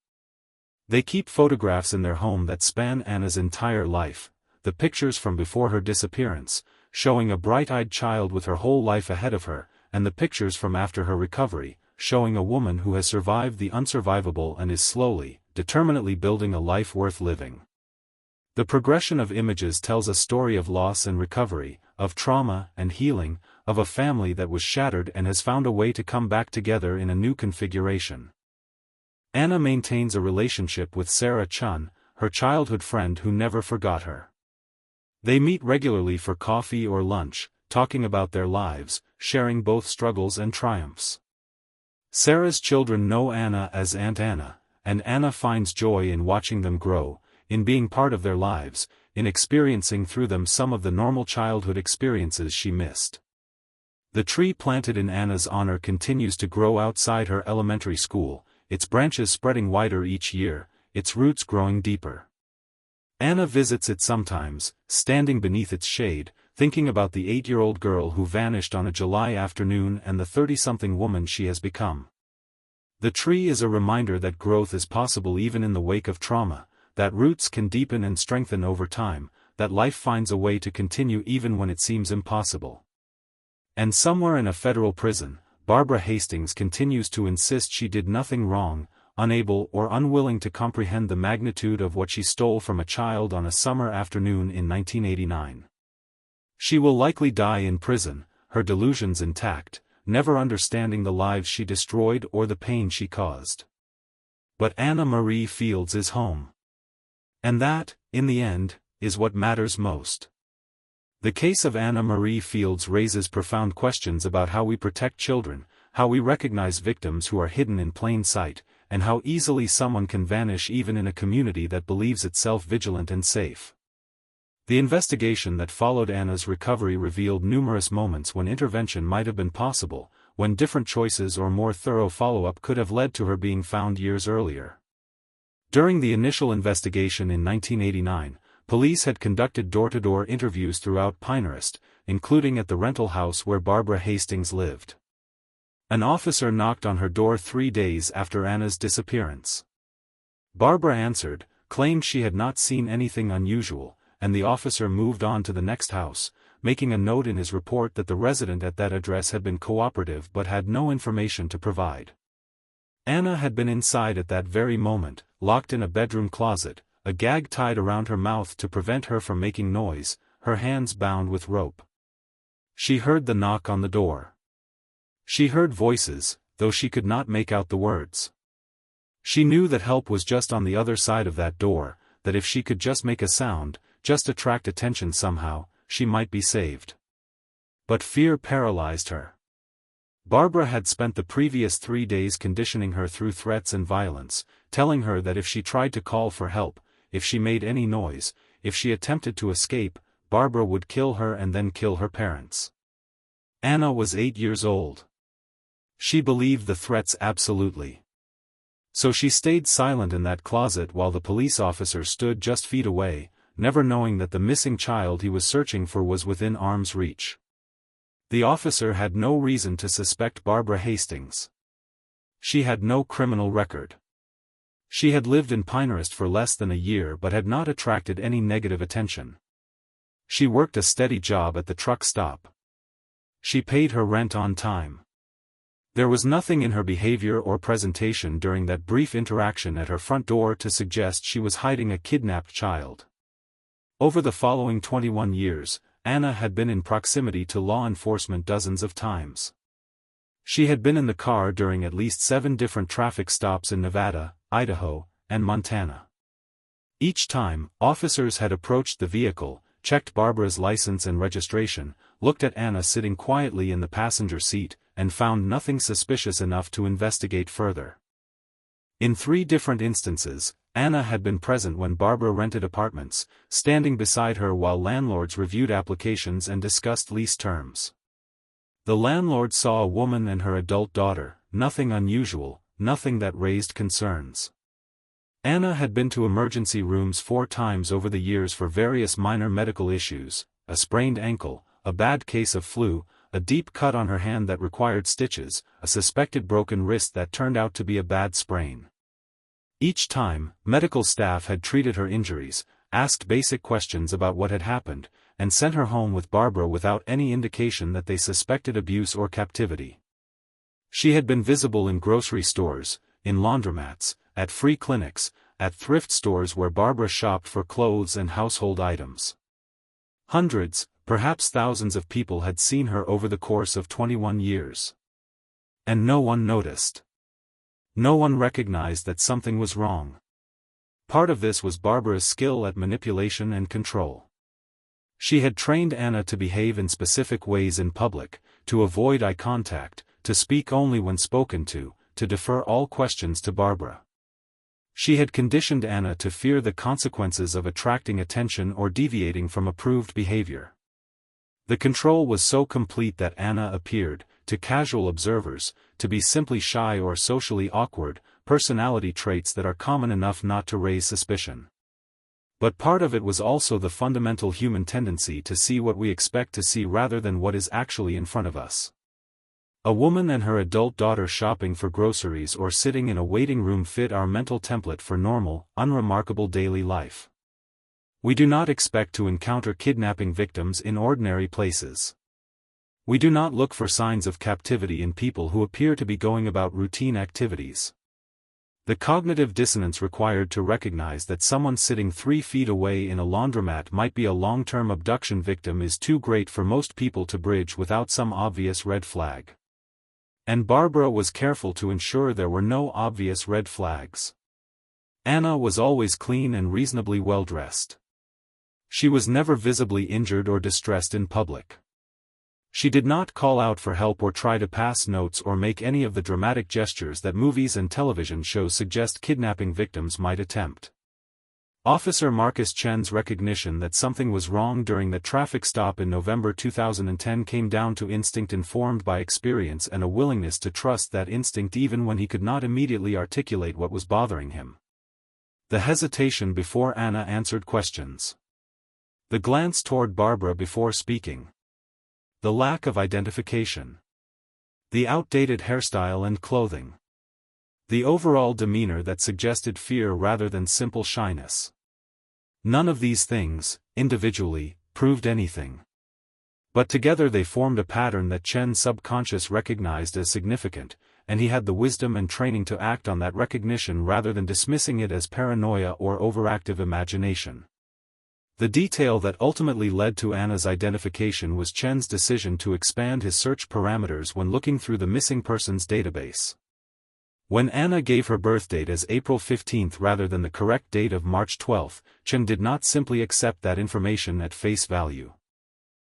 Speaker 1: They keep photographs in their home that span Anna's entire life, the pictures from before her disappearance, showing a bright-eyed child with her whole life ahead of her, and the pictures from after her recovery, showing a woman who has survived the unsurvivable and is slowly, determinedly building a life worth living. The progression of images tells a story of loss and recovery, of trauma and healing, of a family that was shattered and has found a way to come back together in a new configuration. Anna maintains a relationship with Sarah Chun, her childhood friend who never forgot her. They meet regularly for coffee or lunch, talking about their lives, sharing both struggles and triumphs. Sarah's children know Anna as Aunt Anna, and Anna finds joy in watching them grow, in being part of their lives, in experiencing through them some of the normal childhood experiences she missed. The tree planted in Anna's honor continues to grow outside her elementary school, its branches spreading wider each year, its roots growing deeper. Anna visits it sometimes, standing beneath its shade, thinking about the 8-year-old girl who vanished on a July afternoon and the 30-something woman she has become. The tree is a reminder that growth is possible even in the wake of trauma, that roots can deepen and strengthen over time, that life finds a way to continue even when it seems impossible. And somewhere in a federal prison, Barbara Hastings continues to insist she did nothing wrong, unable or unwilling to comprehend the magnitude of what she stole from a child on a summer afternoon in 1989. She will likely die in prison, her delusions intact, never understanding the lives she destroyed or the pain she caused. But Anna Marie Fields is home. And that, in the end, is what matters most. The case of Anna Marie Fields raises profound questions about how we protect children, how we recognize victims who are hidden in plain sight, and how easily someone can vanish even in a community that believes itself vigilant and safe. The investigation that followed Anna's recovery revealed numerous moments when intervention might have been possible, when different choices or more thorough follow-up could have led to her being found years earlier. During the initial investigation in 1989, police had conducted door-to-door interviews throughout Pinehurst, including at the rental house where Barbara Hastings lived. An officer knocked on her door 3 days after Anna's disappearance. Barbara answered, claimed she had not seen anything unusual, and the officer moved on to the next house, making a note in his report that the resident at that address had been cooperative but had no information to provide. Anna had been inside at that very moment, locked in a bedroom closet, a gag tied around her mouth to prevent her from making noise, her hands bound with rope. She heard the knock on the door. She heard voices, though she could not make out the words. She knew that help was just on the other side of that door, that if she could just make a sound, just attract attention somehow, she might be saved. But fear paralyzed her. Barbara had spent the previous 3 days conditioning her through threats and violence, telling her that if she tried to call for help, if she made any noise, if she attempted to escape, Barbara would kill her and then kill her parents. Anna was 8 years old. She believed the threats absolutely. So she stayed silent in that closet while the police officer stood just feet away, never knowing that the missing child he was searching for was within arm's reach. The officer had no reason to suspect Barbara Hastings. She had no criminal record. She had lived in Pinehurst for less than a year but had not attracted any negative attention. She worked a steady job at the truck stop. She paid her rent on time. There was nothing in her behavior or presentation during that brief interaction at her front door to suggest she was hiding a kidnapped child. Over the following 21 years, Anna had been in proximity to law enforcement dozens of times. She had been in the car during at least 7 different traffic stops in Nevada, Idaho, and Montana. Each time, officers had approached the vehicle, checked Barbara's license and registration, looked at Anna sitting quietly in the passenger seat, and found nothing suspicious enough to investigate further. In 3 different instances, Anna had been present when Barbara rented apartments, standing beside her while landlords reviewed applications and discussed lease terms. The landlord saw a woman and her adult daughter, nothing unusual, nothing that raised concerns. Anna had been to emergency rooms 4 times over the years for various minor medical issues, a sprained ankle, a bad case of flu, a deep cut on her hand that required stitches, a suspected broken wrist that turned out to be a bad sprain. Each time, medical staff had treated her injuries, asked basic questions about what had happened, and sent her home with Barbara without any indication that they suspected abuse or captivity. She had been visible in grocery stores, in laundromats, at free clinics, at thrift stores where Barbara shopped for clothes and household items. Hundreds, perhaps thousands of people had seen her over the course of 21 years. And no one noticed. No one recognized that something was wrong. Part of this was Barbara's skill at manipulation and control. She had trained Anna to behave in specific ways in public, to avoid eye contact, to speak only when spoken to defer all questions to Barbara. She had conditioned Anna to fear the consequences of attracting attention or deviating from approved behavior. The control was so complete that Anna appeared, to casual observers, to be simply shy or socially awkward, personality traits that are common enough not to raise suspicion. But part of it was also the fundamental human tendency to see what we expect to see rather than what is actually in front of us. A woman and her adult daughter shopping for groceries or sitting in a waiting room fit our mental template for normal, unremarkable daily life. We do not expect to encounter kidnapping victims in ordinary places. We do not look for signs of captivity in people who appear to be going about routine activities. The cognitive dissonance required to recognize that someone sitting 3 feet away in a laundromat might be a long-term abduction victim is too great for most people to bridge without some obvious red flag. And Barbara was careful to ensure there were no obvious red flags. Anna was always clean and reasonably well-dressed. She was never visibly injured or distressed in public. She did not call out for help or try to pass notes or make any of the dramatic gestures that movies and television shows suggest kidnapping victims might attempt. Officer Marcus Chen's recognition that something was wrong during the traffic stop in November 2010 came down to instinct informed by experience and a willingness to trust that instinct even when he could not immediately articulate what was bothering him. The hesitation before Anna answered questions. The glance toward Barbara before speaking. The lack of identification. The outdated hairstyle and clothing. The overall demeanor that suggested fear rather than simple shyness. None of these things, individually, proved anything. But together they formed a pattern that Chen's subconscious recognized as significant, and he had the wisdom and training to act on that recognition rather than dismissing it as paranoia or overactive imagination. The detail that ultimately led to Anna's identification was Chen's decision to expand his search parameters when looking through the missing persons database. When Anna gave her birth date as April 15 rather than the correct date of March 12, Chen did not simply accept that information at face value.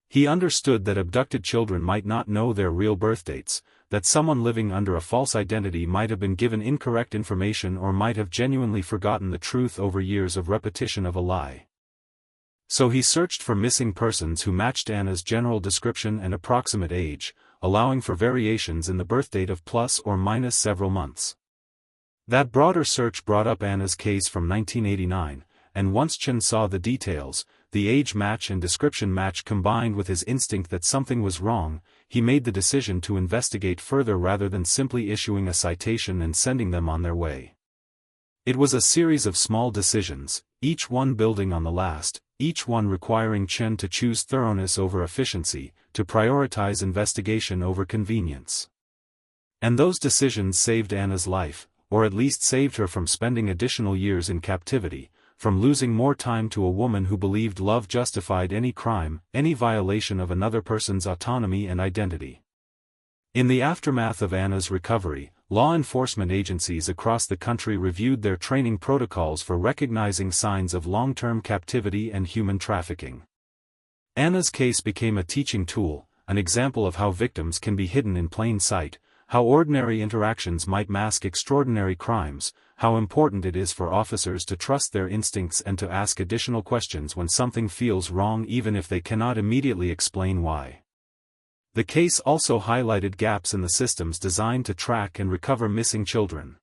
Speaker 1: He understood that abducted children might not know their real birth dates, that someone living under a false identity might have been given incorrect information or might have genuinely forgotten the truth over years of repetition of a lie. So he searched for missing persons who matched Anna's general description and approximate age, allowing for variations in the birth date of plus or minus several months. That broader search brought up Anna's case from 1989, and once Chen saw the details, the age match and description match combined with his instinct that something was wrong, he made the decision to investigate further rather than simply issuing a citation and sending them on their way. It was a series of small decisions, each one building on the last, each one requiring Chen to choose thoroughness over efficiency, to prioritize investigation over convenience. And those decisions saved Anna's life, or at least saved her from spending additional years in captivity, from losing more time to a woman who believed love justified any crime, any violation of another person's autonomy and identity. In the aftermath of Anna's recovery, law enforcement agencies across the country reviewed their training protocols for recognizing signs of long-term captivity and human trafficking. Anna's case became a teaching tool, an example of how victims can be hidden in plain sight, how ordinary interactions might mask extraordinary crimes, how important it is for officers to trust their instincts and to ask additional questions when something feels wrong even if they cannot immediately explain why. The case also highlighted gaps in the systems designed to track and recover missing children.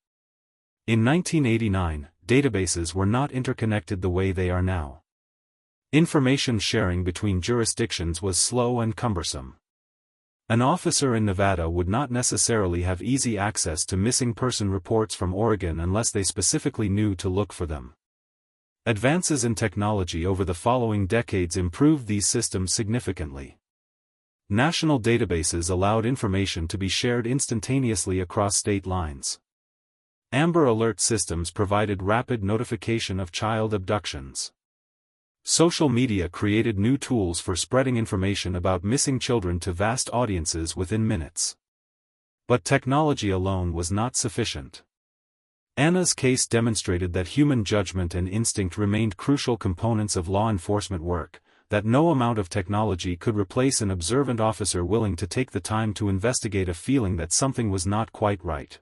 Speaker 1: In 1989, databases were not interconnected the way they are now. Information sharing between jurisdictions was slow and cumbersome. An officer in Nevada would not necessarily have easy access to missing person reports from Oregon unless they specifically knew to look for them. Advances in technology over the following decades improved these systems significantly. National databases allowed information to be shared instantaneously across state lines. Amber Alert systems provided rapid notification of child abductions. Social media created new tools for spreading information about missing children to vast audiences within minutes. But technology alone was not sufficient. Anna's case demonstrated that human judgment and instinct remained crucial components of law enforcement work, that no amount of technology could replace an observant officer willing to take the time to investigate a feeling that something was not quite right.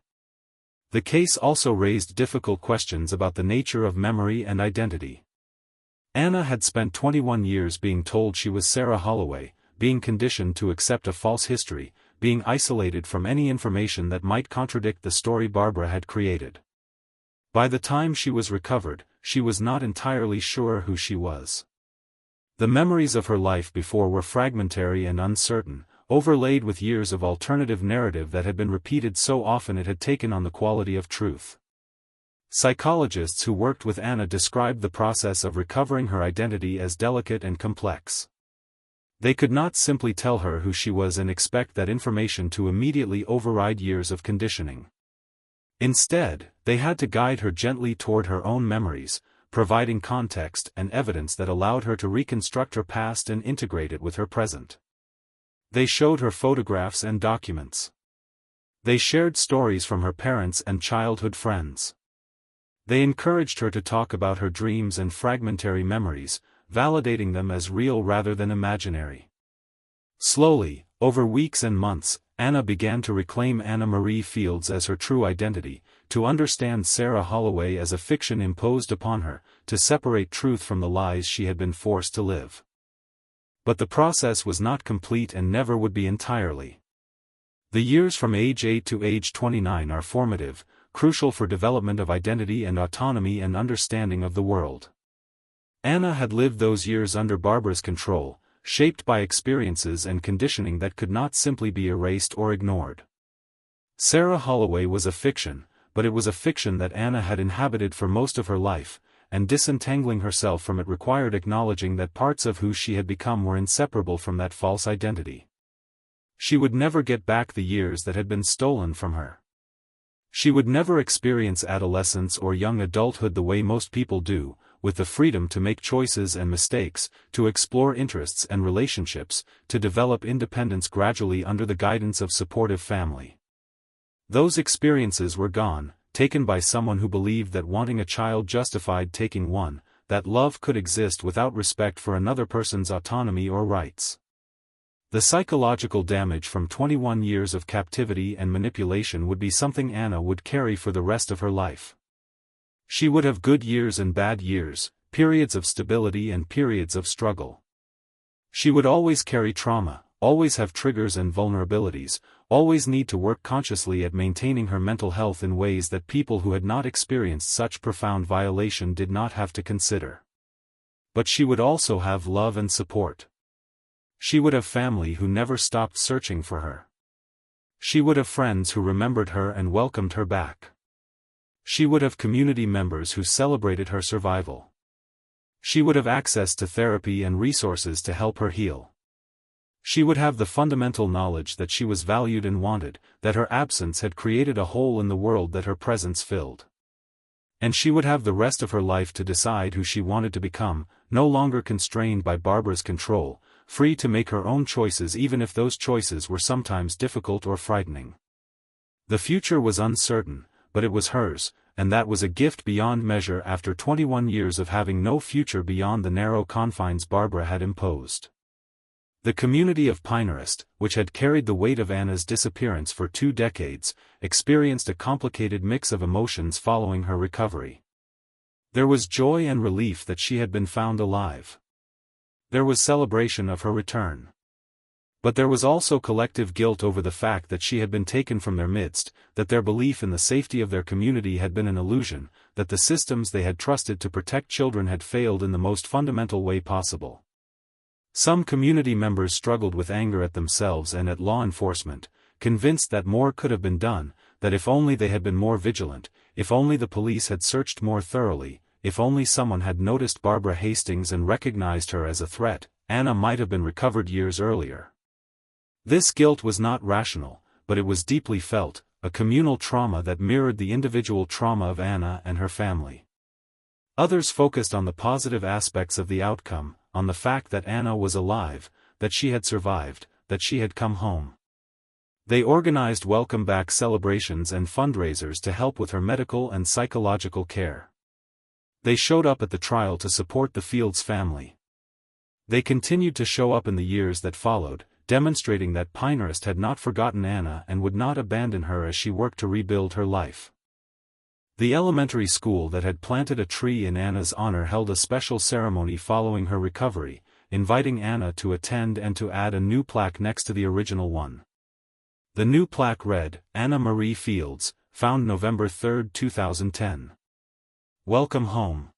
Speaker 1: The case also raised difficult questions about the nature of memory and identity. Anna had spent 21 years being told she was Sarah Holloway, being conditioned to accept a false history, being isolated from any information that might contradict the story Barbara had created. By the time she was recovered, she was not entirely sure who she was. The memories of her life before were fragmentary and uncertain, overlaid with years of alternative narrative that had been repeated so often it had taken on the quality of truth. Psychologists who worked with Anna described the process of recovering her identity as delicate and complex. They could not simply tell her who she was and expect that information to immediately override years of conditioning. Instead, they had to guide her gently toward her own memories, providing context and evidence that allowed her to reconstruct her past and integrate it with her present. They showed her photographs and documents. They shared stories from her parents and childhood friends. They encouraged her to talk about her dreams and fragmentary memories, validating them as real rather than imaginary. Slowly, Over weeks and months, Anna began to reclaim Anna Marie Fields as her true identity, to understand Sarah Holloway as a fiction imposed upon her, to separate truth from the lies she had been forced to live. But the process was not complete and never would be entirely. The years from age 8 to age 29 are formative, crucial for development of identity and autonomy and understanding of the world. Anna had lived those years under Barbara's control, shaped by experiences and conditioning that could not simply be erased or ignored. Sarah Holloway was a fiction, but it was a fiction that Anna had inhabited for most of her life, and disentangling herself from it required acknowledging that parts of who she had become were inseparable from that false identity. She would never get back the years that had been stolen from her. She would never experience adolescence or young adulthood the way most people do, with the freedom to make choices and mistakes, to explore interests and relationships, to develop independence gradually under the guidance of supportive family. Those experiences were gone, taken by someone who believed that wanting a child justified taking one, that love could exist without respect for another person's autonomy or rights. The psychological damage from 21 years of captivity and manipulation would be something Anna would carry for the rest of her life. She would have good years and bad years, periods of stability and periods of struggle. She would always carry trauma, always have triggers and vulnerabilities, always need to work consciously at maintaining her mental health in ways that people who had not experienced such profound violation did not have to consider. But she would also have love and support. She would have family who never stopped searching for her. She would have friends who remembered her and welcomed her back. She would have community members who celebrated her survival. She would have access to therapy and resources to help her heal. She would have the fundamental knowledge that she was valued and wanted, that her absence had created a hole in the world that her presence filled. And she would have the rest of her life to decide who she wanted to become, no longer constrained by Barbara's control, free to make her own choices even if those choices were sometimes difficult or frightening. The future was uncertain, but it was hers, and that was a gift beyond measure after 21 years of having no future beyond the narrow confines Barbara had imposed. The community of Pinehurst, which had carried the weight of Anna's disappearance for 2 decades, experienced a complicated mix of emotions following her recovery. There was joy and relief that she had been found alive. There was celebration of her return. But there was also collective guilt over the fact that she had been taken from their midst, that their belief in the safety of their community had been an illusion, that the systems they had trusted to protect children had failed in the most fundamental way possible. Some community members struggled with anger at themselves and at law enforcement, convinced that more could have been done, that if only they had been more vigilant, if only the police had searched more thoroughly, if only someone had noticed Barbara Hastings and recognized her as a threat, Anna might have been recovered years earlier. This guilt was not rational, but it was deeply felt, a communal trauma that mirrored the individual trauma of Anna and her family. Others focused on the positive aspects of the outcome, on the fact that Anna was alive, that she had survived, that she had come home. They organized welcome-back celebrations and fundraisers to help with her medical and psychological care. They showed up at the trial to support the Fields family. They continued to show up in the years that followed, demonstrating that Pinehurst had not forgotten Anna and would not abandon her as she worked to rebuild her life. The elementary school that had planted a tree in Anna's honor held a special ceremony following her recovery, inviting Anna to attend and to add a new plaque next to the original one. The new plaque read, "Anna Marie Fields, found November 3, 2010. Welcome home."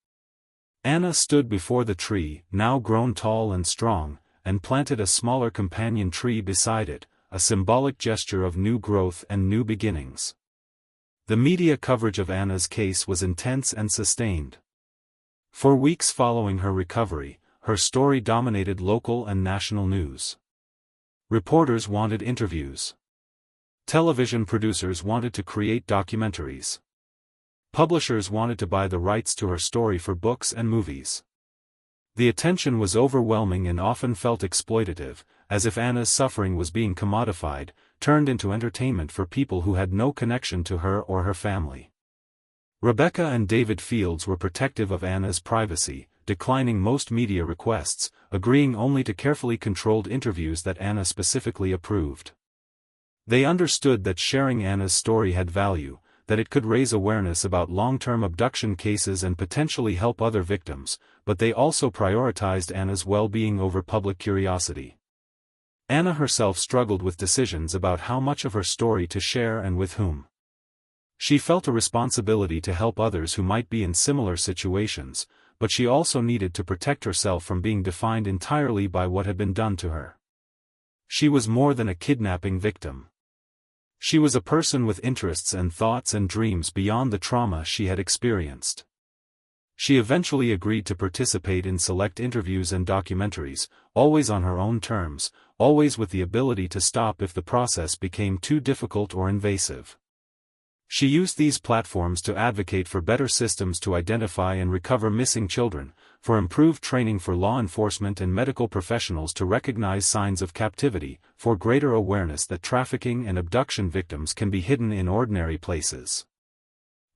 Speaker 1: Anna stood before the tree, now grown tall and strong, and planted a smaller companion tree beside it, a symbolic gesture of new growth and new beginnings. The media coverage of Anna's case was intense and sustained. For weeks following her recovery, her story dominated local and national news. Reporters wanted interviews. Television producers wanted to create documentaries. Publishers wanted to buy the rights to her story for books and movies. The attention was overwhelming and often felt exploitative, as if Anna's suffering was being commodified, turned into entertainment for people who had no connection to her or her family. Rebecca and David Fields were protective of Anna's privacy, declining most media requests, agreeing only to carefully controlled interviews that Anna specifically approved. They understood that sharing Anna's story had value, that it could raise awareness about long-term abduction cases and potentially help other victims, but they also prioritized Anna's well-being over public curiosity. Anna herself struggled with decisions about how much of her story to share and with whom. She felt a responsibility to help others who might be in similar situations, but she also needed to protect herself from being defined entirely by what had been done to her. She was more than a kidnapping victim. She was a person with interests and thoughts and dreams beyond the trauma she had experienced. She eventually agreed to participate in select interviews and documentaries, always on her own terms, always with the ability to stop if the process became too difficult or invasive. She used these platforms to advocate for better systems to identify and recover missing children, for improved training for law enforcement and medical professionals to recognize signs of captivity, for greater awareness that trafficking and abduction victims can be hidden in ordinary places.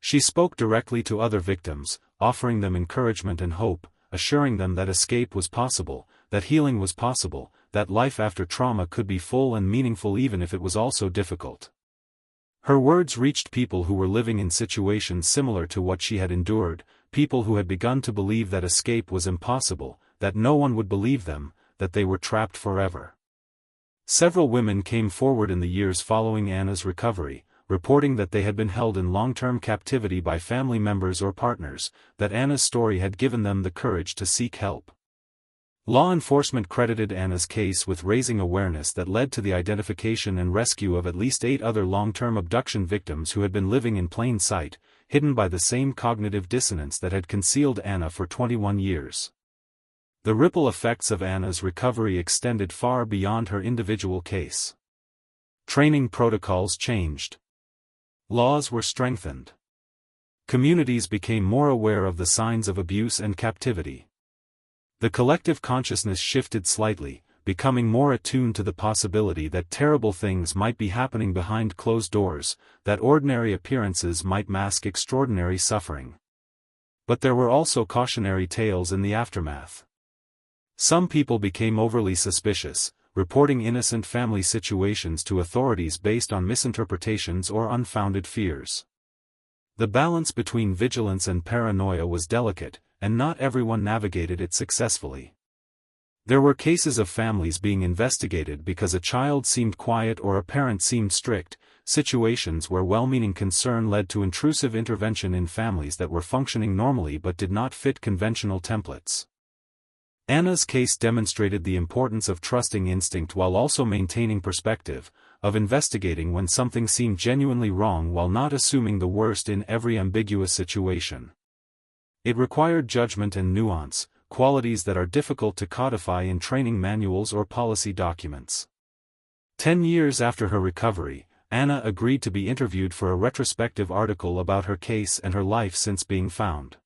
Speaker 1: She spoke directly to other victims, offering them encouragement and hope, assuring them that escape was possible, that healing was possible, that life after trauma could be full and meaningful even if it was also difficult. Her words reached people who were living in situations similar to what she had endured, people who had begun to believe that escape was impossible, that no one would believe them, that they were trapped forever. Several women came forward in the years following Anna's recovery, reporting that they had been held in long-term captivity by family members or partners, that Anna's story had given them the courage to seek help. Law enforcement credited Anna's case with raising awareness that led to the identification and rescue of at least 8 other long-term abduction victims who had been living in plain sight, hidden by the same cognitive dissonance that had concealed Anna for 21 years. The ripple effects of Anna's recovery extended far beyond her individual case. Training protocols changed. Laws were strengthened. Communities became more aware of the signs of abuse and captivity. The collective consciousness shifted slightly, becoming more attuned to the possibility that terrible things might be happening behind closed doors, that ordinary appearances might mask extraordinary suffering. But there were also cautionary tales in the aftermath. Some people became overly suspicious, reporting innocent family situations to authorities based on misinterpretations or unfounded fears. The balance between vigilance and paranoia was delicate, and not everyone navigated it successfully. There were cases of families being investigated because a child seemed quiet or a parent seemed strict, situations where well-meaning concern led to intrusive intervention in families that were functioning normally but did not fit conventional templates. Anna's case demonstrated the importance of trusting instinct while also maintaining perspective, of investigating when something seemed genuinely wrong while not assuming the worst in every ambiguous situation. It required judgment and nuance, qualities that are difficult to codify in training manuals or policy documents. 10 years after her recovery, Anna agreed to be interviewed for a retrospective article about her case and her life since being found.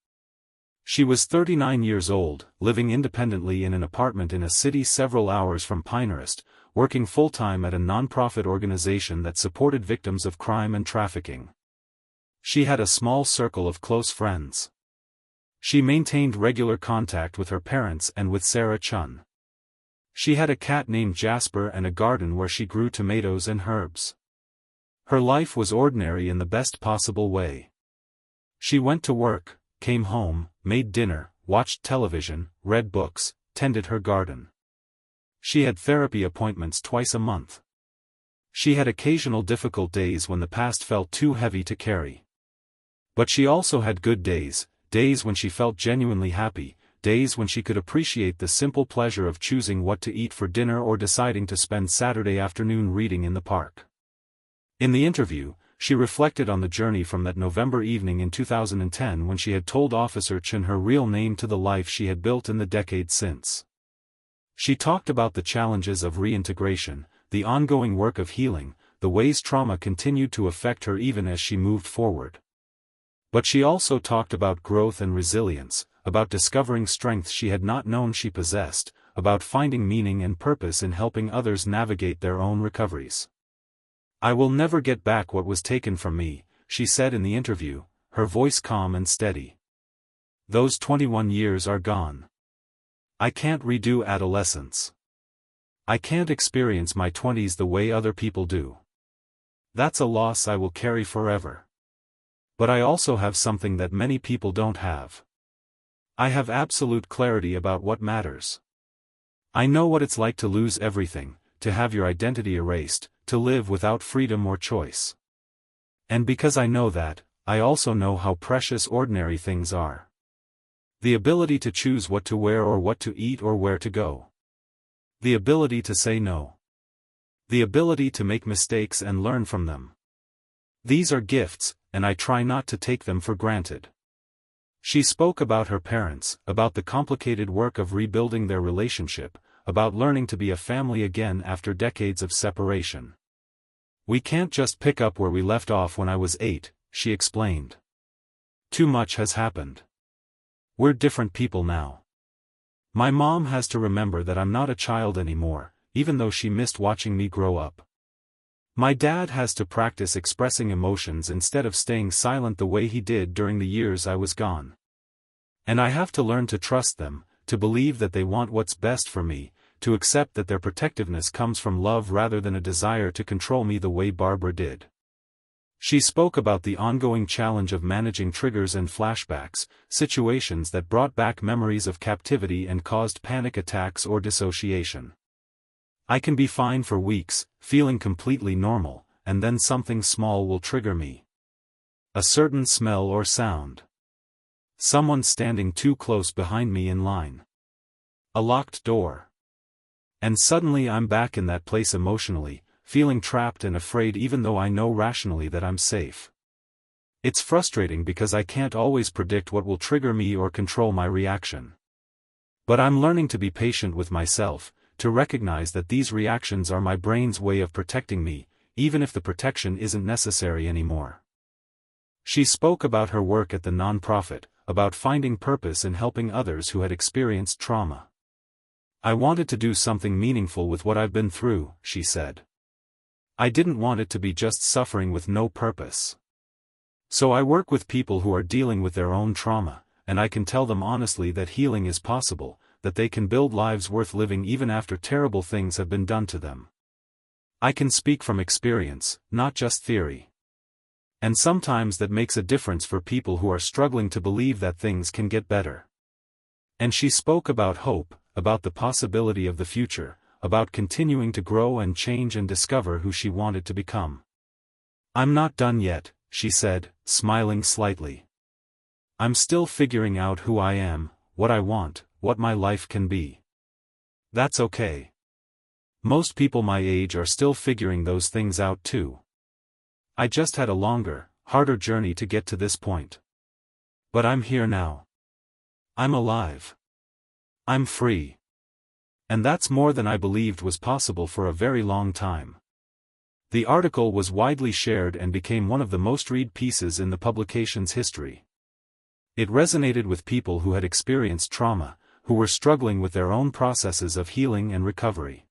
Speaker 1: She was 39 years old, living independently in an apartment in a city several hours from Pinehurst, working full-time at a non-profit organization that supported victims of crime and trafficking. She had a small circle of close friends. She maintained regular contact with her parents and with Sarah Chun. She had a cat named Jasper and a garden where she grew tomatoes and herbs. Her life was ordinary in the best possible way. She went to work, came home, made dinner, watched television, read books, tended her garden. She had therapy appointments twice a month. She had occasional difficult days when the past felt too heavy to carry. But she also had good days, days when she felt genuinely happy, days when she could appreciate the simple pleasure of choosing what to eat for dinner or deciding to spend Saturday afternoon reading in the park. In the interview, she reflected on the journey from that November evening in 2010 when she had told Officer Chun her real name to the life she had built in the decades since. She talked about the challenges of reintegration, the ongoing work of healing, the ways trauma continued to affect her even as she moved forward. But she also talked about growth and resilience, about discovering strength she had not known she possessed, about finding meaning and purpose in helping others navigate their own recoveries. "I will never get back what was taken from me," she said in the interview, her voice calm and steady. Those 21 years are gone. I can't redo adolescence. I can't experience my 20s the way other people do. That's a loss I will carry forever. But I also have something that many people don't have. I have absolute clarity about what matters. I know what it's like to lose everything, to have your identity erased, to live without freedom or choice. And because I know that, I also know how precious ordinary things are. The ability to choose what to wear or what to eat or where to go. The ability to say no. The ability to make mistakes and learn from them. These are gifts, and I try not to take them for granted. She spoke about her parents, about the complicated work of rebuilding their relationship, about learning to be a family again after decades of separation. We can't just pick up where we left off when I was 8, she explained. Too much has happened. We're different people now. My mom has to remember that I'm not a child anymore, even though she missed watching me grow up. My dad has to practice expressing emotions instead of staying silent the way he did during the years I was gone. And I have to learn to trust them, to believe that they want what's best for me, to accept that their protectiveness comes from love rather than a desire to control me the way Barbara did. She spoke about the ongoing challenge of managing triggers and flashbacks, situations that brought back memories of captivity and caused panic attacks or dissociation. I can be fine for weeks, feeling completely normal, and then something small will trigger me. A certain smell or sound. Someone standing too close behind me in line. A locked door. And suddenly I'm back in that place emotionally, feeling trapped and afraid even though I know rationally that I'm safe. It's frustrating because I can't always predict what will trigger me or control my reaction. But I'm learning to be patient with myself, to recognize that these reactions are my brain's way of protecting me, even if the protection isn't necessary anymore. She spoke about her work at the nonprofit, about finding purpose in helping others who had experienced trauma. I wanted to do something meaningful with what I've been through, she said. I didn't want it to be just suffering with no purpose. So I work with people who are dealing with their own trauma, and I can tell them honestly that healing is possible, that they can build lives worth living even after terrible things have been done to them. I can speak from experience, not just theory. And sometimes that makes a difference for people who are struggling to believe that things can get better. And she spoke about hope, about the possibility of the future, about continuing to grow and change and discover who she wanted to become. I'm not done yet, she said, smiling slightly. I'm still figuring out who I am, what I want, what my life can be. That's okay. Most people my age are still figuring those things out too. I just had a longer, harder journey to get to this point. But I'm here now. I'm alive. I'm free. And that's more than I believed was possible for a very long time. The article was widely shared and became one of the most read pieces in the publication's history. It resonated with people who had experienced trauma, who were struggling with their own processes of healing and recovery.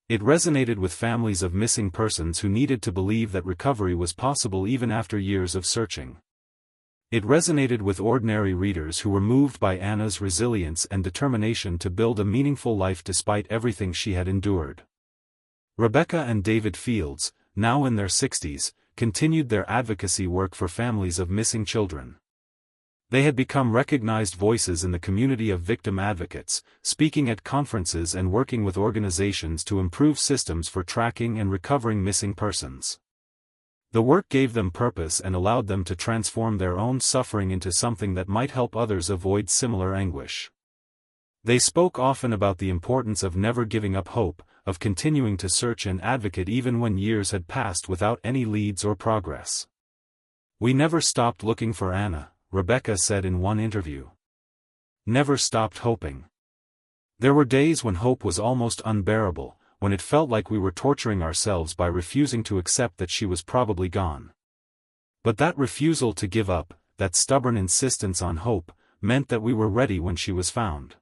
Speaker 1: It resonated with families of missing persons who needed to believe that recovery was possible even after years of searching. It resonated with ordinary readers who were moved by Anna's resilience and determination to build a meaningful life despite everything she had endured. Rebecca and David Fields, now in their 60s, continued their advocacy work for families of missing children. They had become recognized voices in the community of victim advocates, speaking at conferences and working with organizations to improve systems for tracking and recovering missing persons. The work gave them purpose and allowed them to transform their own suffering into something that might help others avoid similar anguish. They spoke often about the importance of never giving up hope, of continuing to search and advocate even when years had passed without any leads or progress. We never stopped looking for Anna, Rebecca said in one interview. Never stopped hoping. There were days when hope was almost unbearable, when it felt like we were torturing ourselves by refusing to accept that she was probably gone. But that refusal to give up, that stubborn insistence on hope, meant that we were ready when she was found.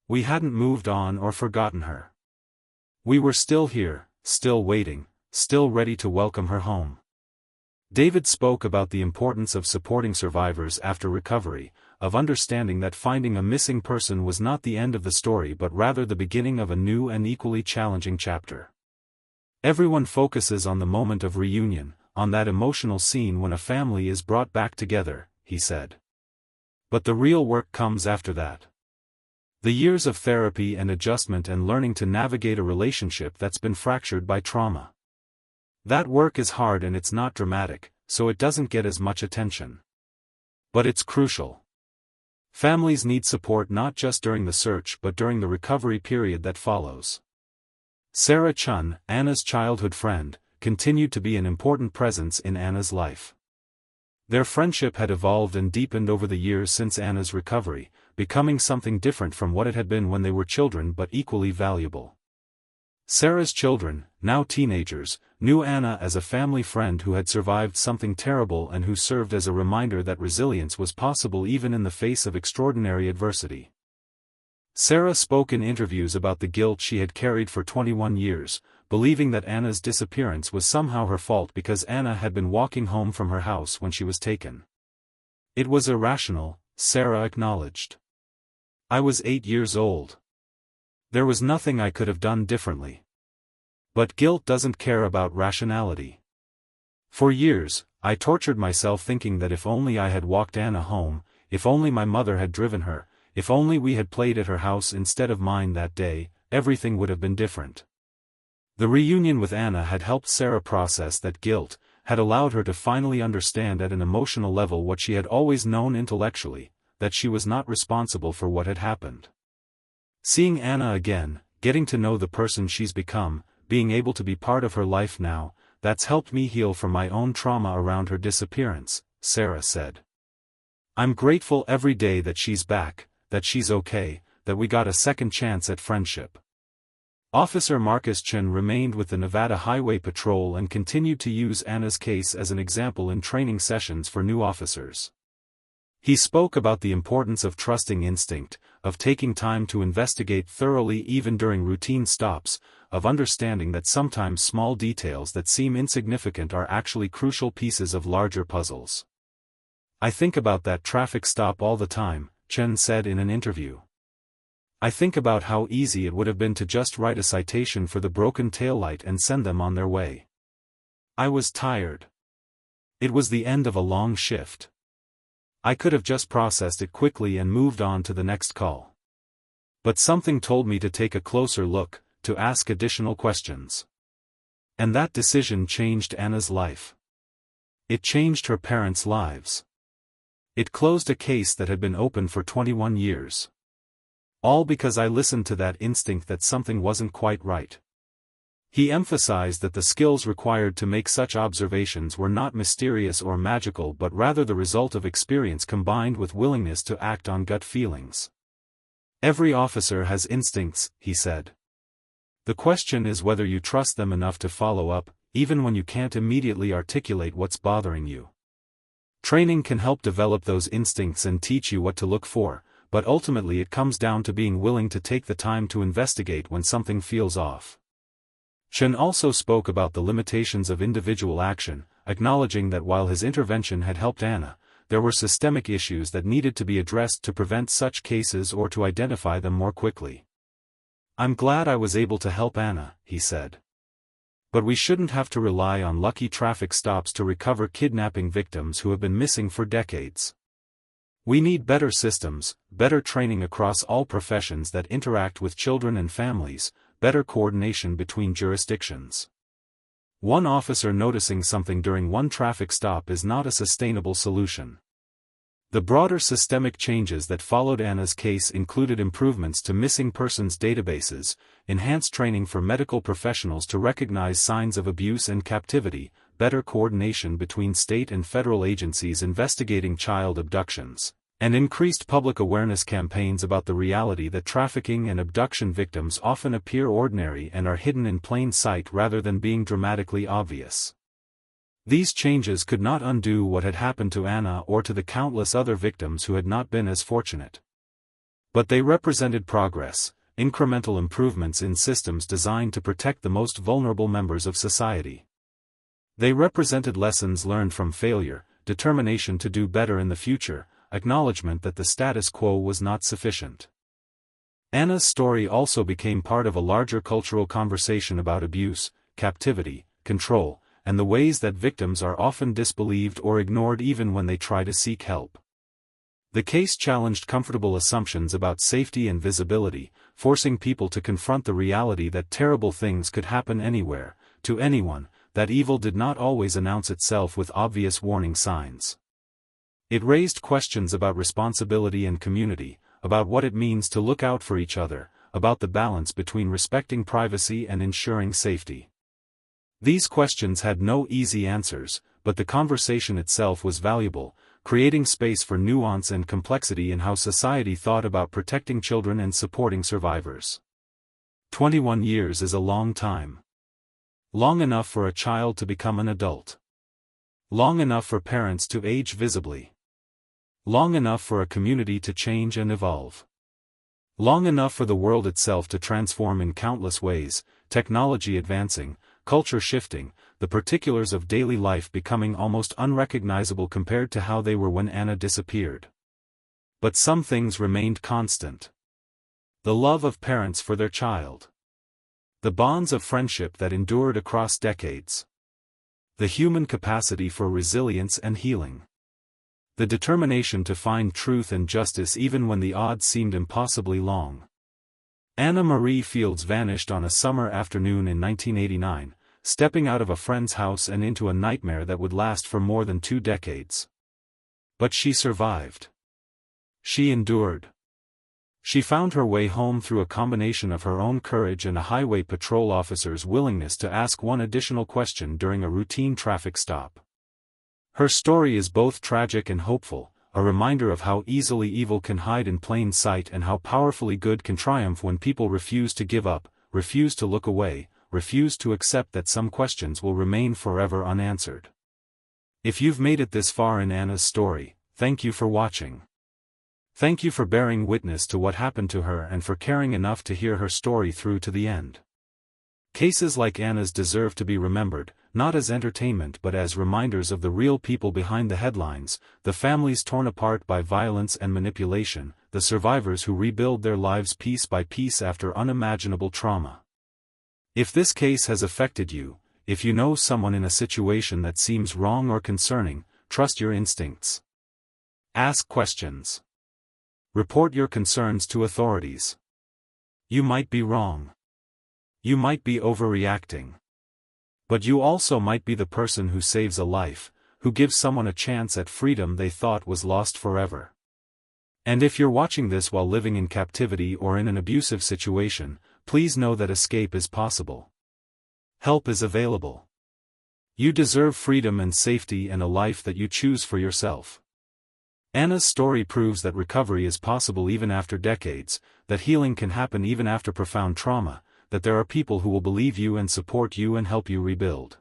Speaker 1: We hadn't moved on or forgotten her. We were still here, still waiting, still ready to welcome her home. David spoke about the importance of supporting survivors after recovery, of understanding that finding a missing person was not the end of the story but rather the beginning of a new and equally challenging chapter. Everyone focuses on the moment of reunion, on that emotional scene when a family is brought back together, he said. But the real work comes after that. The years of therapy and adjustment and learning to navigate a relationship that's been fractured by trauma. That work is hard and it's not dramatic, so it doesn't get as much attention. But it's crucial. Families need support not just during the search but during the recovery period that follows. Sarah Chun, Anna's childhood friend, continued to be an important presence in Anna's life. Their friendship had evolved and deepened over the years since Anna's recovery, becoming something different from what it had been when they were children but equally valuable. Sarah's children, now teenagers, knew Anna as a family friend who had survived something terrible and who served as a reminder that resilience was possible even in the face of extraordinary adversity. Sarah spoke in interviews about the guilt she had carried for 21 years, believing that Anna's disappearance was somehow her fault because Anna had been walking home from her house when she was taken. It was irrational, Sarah acknowledged. I was 8 years old. There was nothing I could have done differently. But guilt doesn't care about rationality. For years, I tortured myself thinking that if only I had walked Anna home, if only my mother had driven her, if only we had played at her house instead of mine that day, everything would have been different. The reunion with Anna had helped Sarah process that guilt, had allowed her to finally understand at an emotional level what she had always known intellectually, that she was not responsible for what had happened. Seeing Anna again, getting to know the person she's become, being able to be part of her life now, that's helped me heal from my own trauma around her disappearance, Sarah said. I'm grateful every day that she's back, that she's okay, that we got a second chance at friendship. Officer Marcus Chin remained with the Nevada Highway Patrol and continued to use Anna's case as an example in training sessions for new officers. He spoke about the importance of trusting instinct, of taking time to investigate thoroughly even during routine stops, of understanding that sometimes small details that seem insignificant are actually crucial pieces of larger puzzles. I think about that traffic stop all the time, Chen said in an interview. I think about how easy it would have been to just write a citation for the broken taillight and send them on their way. I was tired. It was the end of a long shift. I could have just processed it quickly and moved on to the next call. But something told me to take a closer look, to ask additional questions. And that decision changed Anna's life. It changed her parents' lives. It closed a case that had been open for 21 years. All because I listened to that instinct that something wasn't quite right. He emphasized that the skills required to make such observations were not mysterious or magical but rather the result of experience combined with willingness to act on gut feelings. Every officer has instincts, he said. The question is whether you trust them enough to follow up, even when you can't immediately articulate what's bothering you. Training can help develop those instincts and teach you what to look for, but ultimately it comes down to being willing to take the time to investigate when something feels off. Chen also spoke about the limitations of individual action, acknowledging that while his intervention had helped Anna, there were systemic issues that needed to be addressed to prevent such cases or to identify them more quickly. I'm glad I was able to help Anna, he said. But we shouldn't have to rely on lucky traffic stops to recover kidnapping victims who have been missing for decades. We need better systems, better training across all professions that interact with children and families, better coordination between jurisdictions. One officer noticing something during one traffic stop is not a sustainable solution. The broader systemic changes that followed Anna's case included improvements to missing persons databases, enhanced training for medical professionals to recognize signs of abuse and captivity, better coordination between state and federal agencies investigating child abductions, and increased public awareness campaigns about the reality that trafficking and abduction victims often appear ordinary and are hidden in plain sight rather than being dramatically obvious. These changes could not undo what had happened to Anna or to the countless other victims who had not been as fortunate. But they represented progress, incremental improvements in systems designed to protect the most vulnerable members of society. They represented lessons learned from failure, determination to do better in the future, acknowledgement that the status quo was not sufficient. Anna's story also became part of a larger cultural conversation about abuse, captivity, control, and the ways that victims are often disbelieved or ignored even when they try to seek help. The case challenged comfortable assumptions about safety and visibility, forcing people to confront the reality that terrible things could happen anywhere, to anyone, that evil did not always announce itself with obvious warning signs. It raised questions about responsibility and community, about what it means to look out for each other, about the balance between respecting privacy and ensuring safety. These questions had no easy answers, but the conversation itself was valuable, creating space for nuance and complexity in how society thought about protecting children and supporting survivors. 21 years is a long time. Long enough for a child to become an adult. Long enough for parents to age visibly. Long enough for a community to change and evolve. Long enough for the world itself to transform in countless ways, technology advancing, culture shifting, the particulars of daily life becoming almost unrecognizable compared to how they were when Anna disappeared. But some things remained constant. The love of parents for their child. The bonds of friendship that endured across decades. The human capacity for resilience and healing. The determination to find truth and justice even when the odds seemed impossibly long. Anna Marie Fields vanished on a summer afternoon in 1989, stepping out of a friend's house and into a nightmare that would last for more than 2 decades. But she survived. She endured. She found her way home through a combination of her own courage and a highway patrol officer's willingness to ask one additional question during a routine traffic stop. Her story is both tragic and hopeful, a reminder of how easily evil can hide in plain sight and how powerfully good can triumph when people refuse to give up, refuse to look away, refuse to accept that some questions will remain forever unanswered. If you've made it this far in Anna's story, thank you for watching. Thank you for bearing witness to what happened to her and for caring enough to hear her story through to the end. Cases like Anna's deserve to be remembered, not as entertainment but as reminders of the real people behind the headlines, the families torn apart by violence and manipulation, the survivors who rebuild their lives piece by piece after unimaginable trauma. If this case has affected you, if you know someone in a situation that seems wrong or concerning, trust your instincts. Ask questions. Report your concerns to authorities. You might be wrong. You might be overreacting. But you also might be the person who saves a life, who gives someone a chance at freedom they thought was lost forever. And if you're watching this while living in captivity or in an abusive situation, please know that escape is possible. Help is available. You deserve freedom and safety and a life that you choose for yourself. Anna's story proves that recovery is possible even after decades, that healing can happen even after profound trauma, that there are people who will believe you and support you and help you rebuild.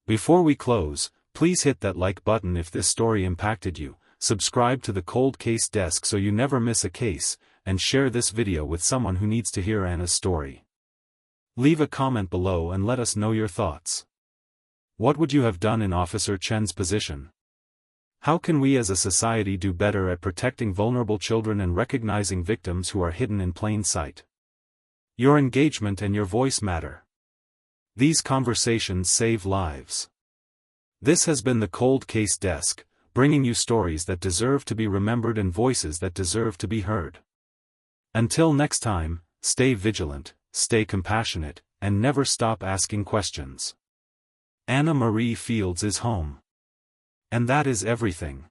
Speaker 1: Before we close, please hit that like button if this story impacted you, subscribe to the Cold Case Desk so you never miss a case, and share this video with someone who needs to hear Anna's story. Leave a comment below and let us know your thoughts. What would you have done in Officer Chen's position? How can we as a society do better at protecting vulnerable children and recognizing victims who are hidden in plain sight? Your engagement and your voice matter. These conversations save lives. This has been the Cold Case Desk, bringing you stories that deserve to be remembered and voices that deserve to be heard. Until next time, stay vigilant, stay compassionate, and never stop asking questions. Anna Marie Fields is home. And that is everything.